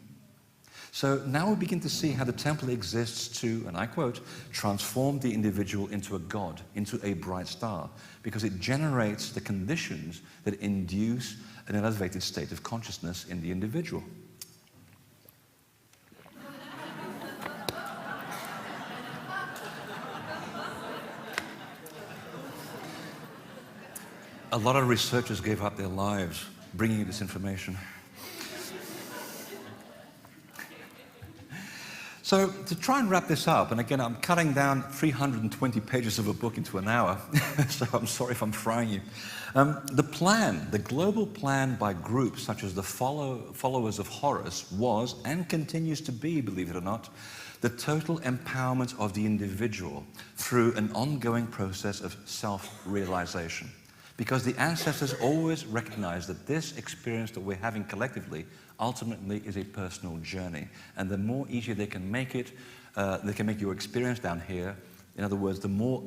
So now we begin to see how the temple exists to, and I quote, transform the individual into a god, into a bright star, because it generates the conditions that induce an elevated state of consciousness in the individual. A lot of researchers gave up their lives bringing you this information. So to try and wrap this up, and again, I'm cutting down 320 pages of a book into an hour, so I'm sorry if I'm frying you. The global plan by groups such as the followers of Horus was, and continues to be, believe it or not, the total empowerment of the individual through an ongoing process of self-realization. Because the ancestors always recognized that this experience that we're having collectively ultimately is a personal journey. And the more easier they can make it, they can make your experience down here. In other words, the more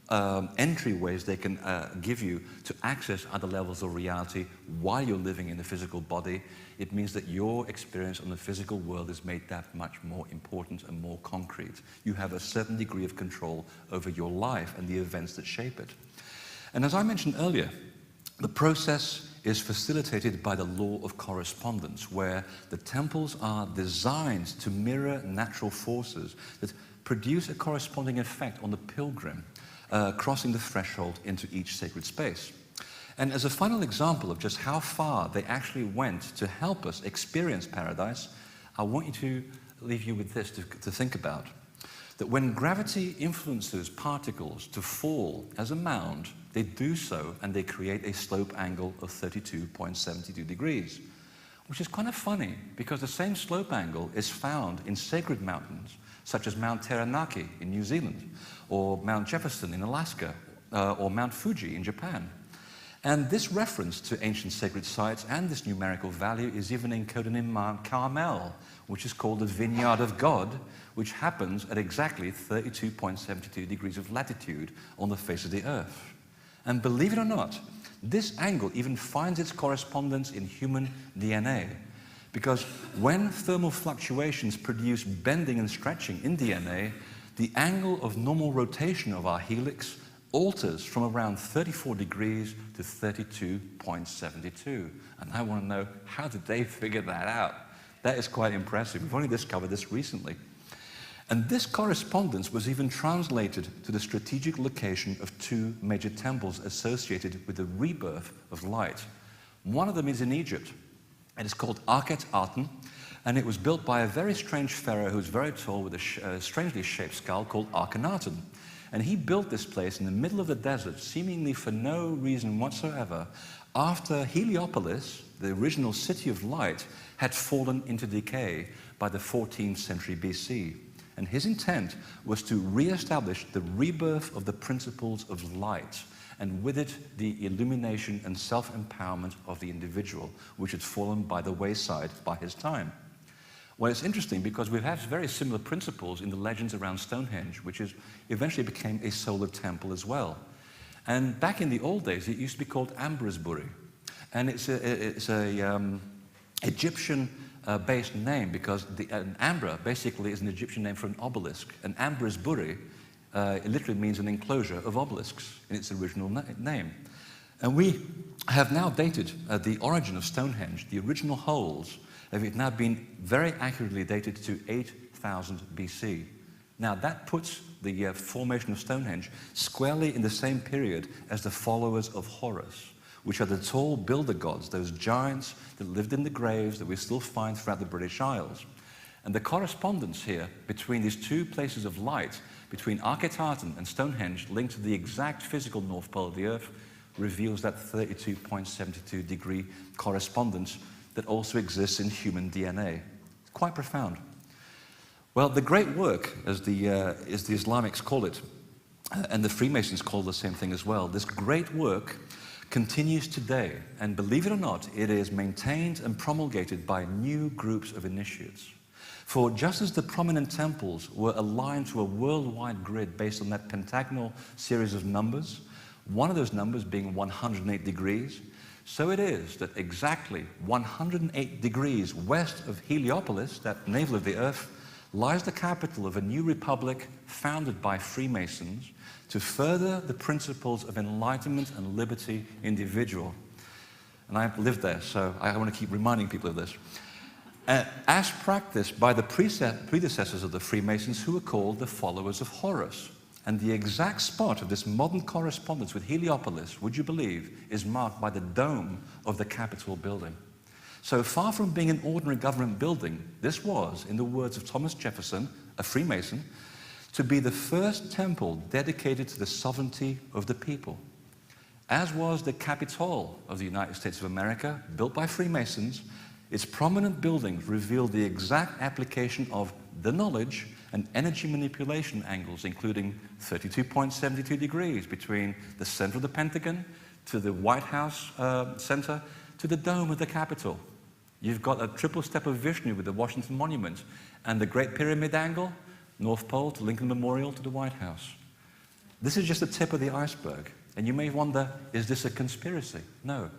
entryways they can give you to access other levels of reality while you're living in the physical body, it means that your experience on the physical world is made that much more important and more concrete. You have a certain degree of control over your life and the events that shape it. And as I mentioned earlier, the process is facilitated by the law of correspondence, where the temples are designed to mirror natural forces that produce a corresponding effect on the pilgrim crossing the threshold into each sacred space. And as a final example of just how far they actually went to help us experience paradise, I want you to leave you with this to think about. That when gravity influences particles to fall as a mound, they do so and they create a slope angle of 32.72 degrees, which is kind of funny because the same slope angle is found in sacred mountains such as Mount Taranaki in New Zealand, or Mount Jefferson in Alaska, or Mount Fuji in Japan. And this reference to ancient sacred sites and this numerical value is even encoded in Mount Carmel, which is called the Vineyard of God, which happens at exactly 32.72 degrees of latitude on the face of the earth. And believe it or not, this angle even finds its correspondence in human DNA. Because when thermal fluctuations produce bending and stretching in DNA, the angle of normal rotation of our helix alters from around 34 degrees to 32.72. And I want to know, how did they figure that out? That is quite impressive. We've only discovered this recently. And this correspondence was even translated to the strategic location of two major temples associated with the rebirth of light. One of them is in Egypt. It is called Akhet-Aten, and it was built by a very strange pharaoh who was very tall with a strangely shaped skull called Akhenaten. And he built this place in the middle of the desert, seemingly for no reason whatsoever, after Heliopolis, the original city of light, had fallen into decay by the 14th century BC. And his intent was to re-establish the rebirth of the principles of light, and with it, the illumination and self-empowerment of the individual, which had fallen by the wayside by his time. Well, it's interesting because we have very similar principles in the legends around Stonehenge, which eventually became a solar temple as well. And back in the old days, it used to be called Ambrosbury. And it's a Egyptian-based name because an ambra basically is an Egyptian name for an obelisk. And Ambrosbury, it literally means an enclosure of obelisks in its original name. And we have now dated the origin of Stonehenge. The original holes have now been very accurately dated to 8000 BC. Now that puts the formation of Stonehenge squarely in the same period as the followers of Horus, which are the tall builder gods, those giants that lived in the graves that we still find throughout the British Isles. And the correspondence here between these two places of light, between Akhenaten and Stonehenge, linked to the exact physical North Pole of the Earth, reveals that 32.72 degree correspondence that also exists in human DNA. It's quite profound. Well, the great work, as the Islamics call it, and the Freemasons call the same thing as well, this great work continues today, and believe it or not, it is maintained and promulgated by new groups of initiates. For just as the prominent temples were aligned to a worldwide grid based on that pentagonal series of numbers, one of those numbers being 108 degrees, so it is that exactly 108 degrees west of Heliopolis, that navel of the earth, lies the capital of a new republic founded by Freemasons to further the principles of enlightenment and liberty individual. And I've lived there, so I want to keep reminding people of this. As practiced by the predecessors of the Freemasons, who were called the followers of Horus. And the exact spot of this modern correspondence with Heliopolis, would you believe, is marked by the dome of the Capitol building. So far from being an ordinary government building, this was, in the words of Thomas Jefferson, a Freemason, to be the first temple dedicated to the sovereignty of the people. As was the Capitol of the United States of America, built by Freemasons, its prominent buildings revealed the exact application of the knowledge and energy manipulation angles, including 32.72 degrees between the center of the Pentagon to the White House center to the dome of the Capitol. You've got a triple step of Vishnu with the Washington Monument and the Great Pyramid angle, North Pole to Lincoln Memorial to the White House. This is just the tip of the iceberg. And you may wonder, is this a conspiracy? No,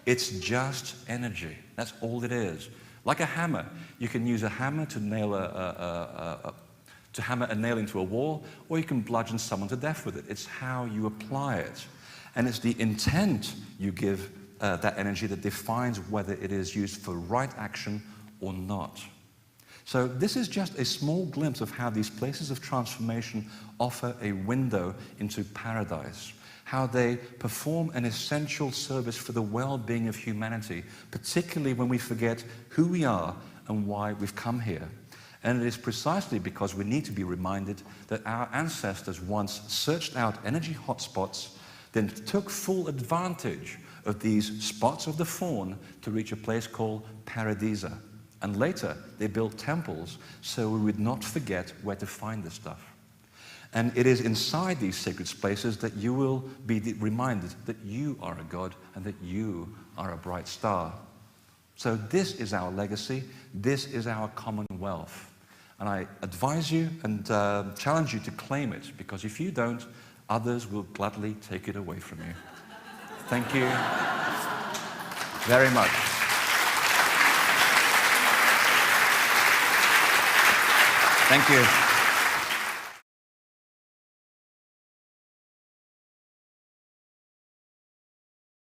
it's just energy. That's all it is. Like a hammer, you can use a hammer to nail to hammer a nail into a wall, or you can bludgeon someone to death with it. It's how you apply it. And it's the intent you give that energy that defines whether it is used for right action or not. So this is just a small glimpse of how these places of transformation offer a window into paradise, how they perform an essential service for the well-being of humanity, particularly when we forget who we are and why we've come here. And it is precisely because we need to be reminded that our ancestors once searched out energy hotspots, then took full advantage of these spots of the fawn to reach a place called Paradisa. And later, they built temples so we would not forget where to find this stuff. And it is inside these sacred spaces that you will be reminded that you are a god and that you are a bright star. So this is our legacy. This is our commonwealth. And I advise you and challenge you to claim it, because if you don't, others will gladly take it away from you. Thank you very much. Thank you.